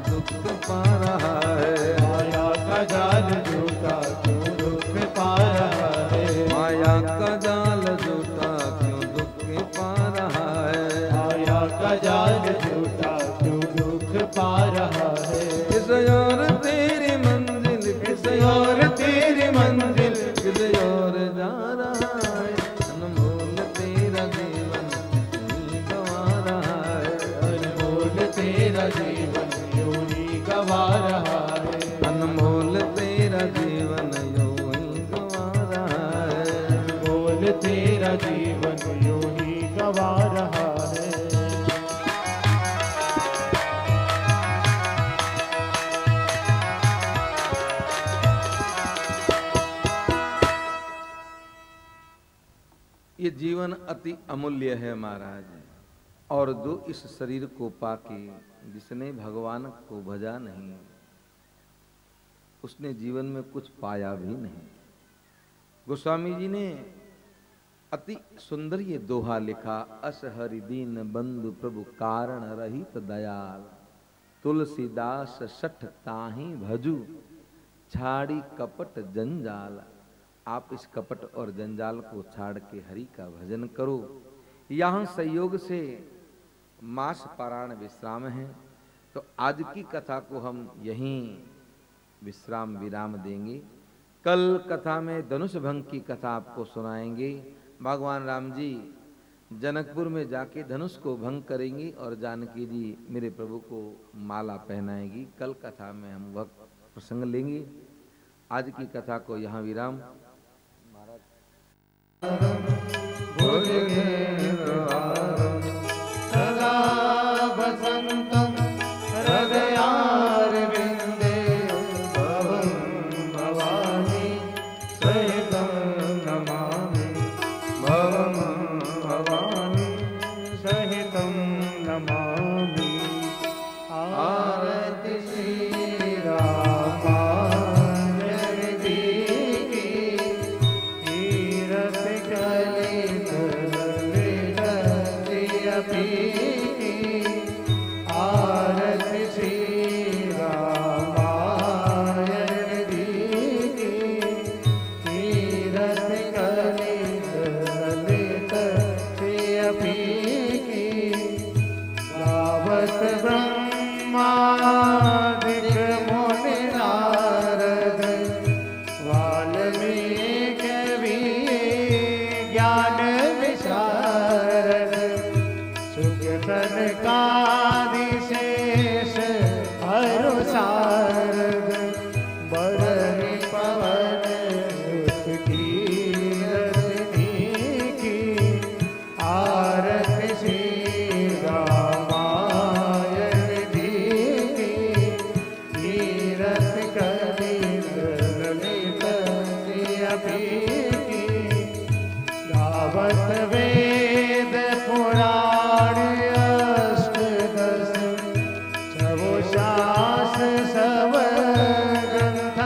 दुख पा रहा है। माया का जाल झूठा क्यों दुख पा रहा है। माया का जाल झूठा क्यों दुख पा रहा है। माया का जाल झूठा क्यों दुख पा रहा है। किस और तेरी मंजिल, किस और तेरी मंजिल, किस और जा रहा है। अनमोल तेरा जीवन यूं ही गंवा रहा है। अनमोल तेरा जीवन यूं ही गंवा रहा है। अनमोल तेरा जीवन यूं ही गंवा रहा है। अनमोल तेरा जीवन यूं ही गंवा रहा है। ये जीवन अति अमूल्य है महाराज। और जो इस शरीर को पाके जिसने भगवान को भजा नहीं, उसने जीवन में कुछ पाया भी नहीं। गोस्वामी जी ने अति सुंदर ये दोहा लिखा। अस हरि दीन बंधु प्रभु कारण रहित दयाल, तुलसीदास सठ ताही भजू, छाड़ी कपट जंजाल। आप इस कपट और जंजाल को छाड़ के हरि का भजन करो। यहाँ संयोग से मास पारायण विश्राम है, तो आज की कथा को हम यहीं विराम देंगे। कल कथा में धनुष भंग की कथा आपको सुनाएंगे। भगवान राम जी जनकपुर में जाके धनुष को भंग करेंगी और जानकी जी मेरे प्रभु को माला पहनाएगी। कल कथा में हम वह प्रसंग लेंगे। आज की कथा को यहाँ विराम। सदा वसन्तं हृदयारविन्दे भवं भवानी सहितं नमामि। भवं भवानी सहितं नमामि। आरति श्री रामायण तीरथ कलित आरति श्री रामायण तीरथ कलित गावत ब्रह्मादिक मुनि नारद वाल्मीकि ज्ञान विशारद सुख सनकादिशेष हरु सारद बरहि पवन सुत कीरति की आरति श्री रामायण तीरथ कलित ललित गावत वेद पुराण अष्टदश सब शास्त्र सब ग्रंथ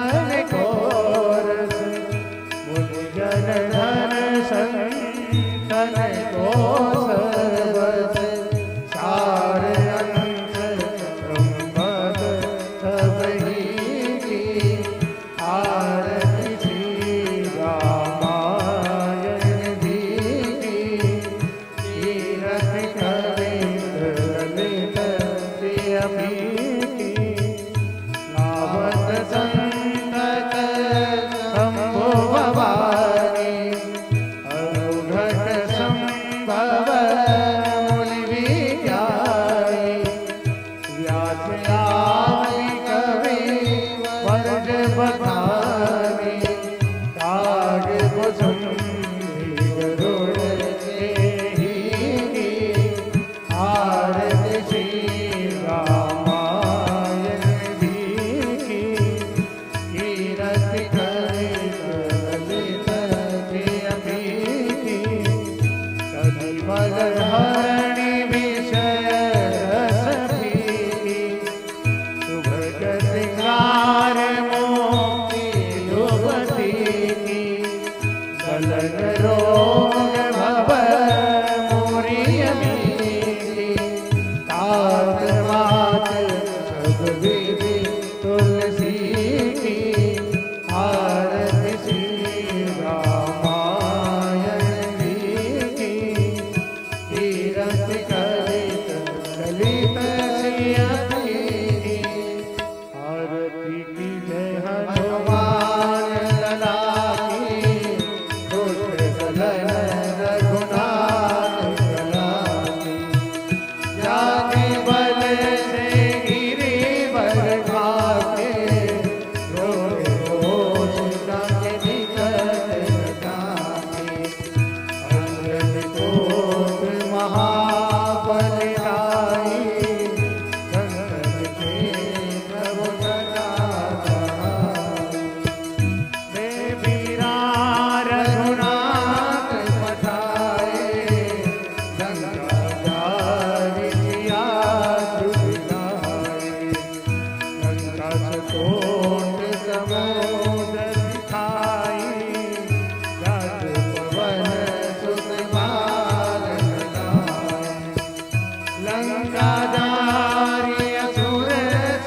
फर्ज बखानी ताज कुसुम गरुड़ ही आरती श्री रामायण जी की कीरति करित ललित अभी की कभी बलहरणि विषय रस भी सुभग श्रृंगार मोती युवती की गलन रोग भव मोरियमी की तात मात सब विधि तुलसी की आरती श्री रामायण जी की कीरति करित ललित श्री आरती की जय हनुमान लला की दुष्ट दलन रघुनाथ लला की जाति बल से गिरी बर खाके रोष के निकट जाके अंगद कोट महाबलदाई संकट के प्रभु सदा सहाय मैं वीरा रघुनाथ पठाए गंगा जारी जिया सुधाए गंगा सकोट समुद्र दिखाई जात पवन सुत बाल लगाए लंका जारी असुर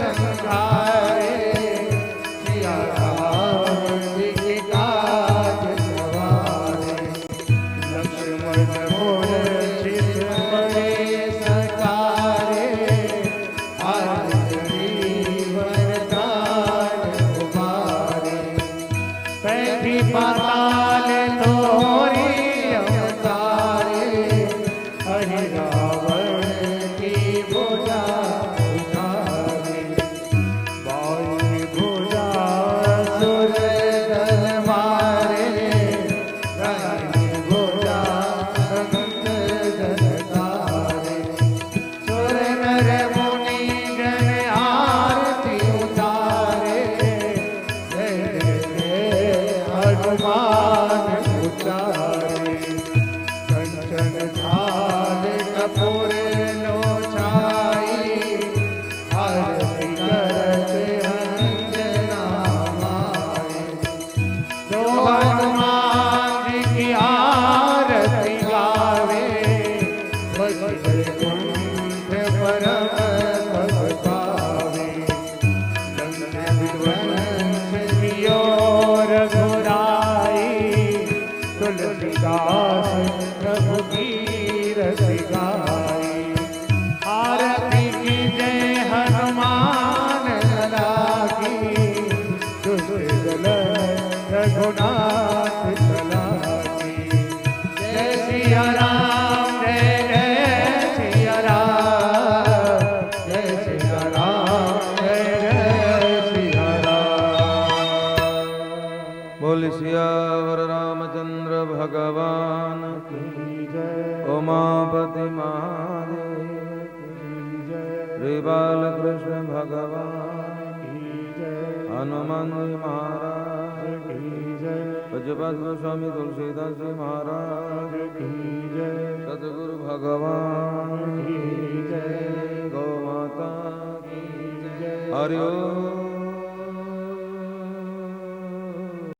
संहारे सिया राम जी के काज सवारे लक्ष्मण मूर्छित पड़े सकारे आरती वरदान कुमारे पैठी पाताल तोरी अवतारे हरि रावण की भुजा उतारे बाई भुजा सुर दल मारे रानी भुजा संत जन तारे सुर नर मुनि जन आरती उतारे जय जय हनुमान उतारे कंचन थाल कपूर लोचाई आरती करत अंजना माई जो हनुमान जी की आरती गावे बस कुंठ परम पद पावे गंगा विध्वंस जियो रघुराई तुलसीदास प्रभु की रति गाई आरती की जय हनुमान लला की दुष्ट दल रघुनाथ लला की जय सिया राम जय सिया राम जय सिया राम जय सिया राम बोल सियावर रामचंद्र भगवान की जय उमापति महादेव जय श्री बालकृष्ण भगवान की जय हनुमान जी महाराज की जय पद्म स्वामी तुलसीदास जी महाराज की जय सतगुरु भगवान की जय गौ माता की जय हरि ओम।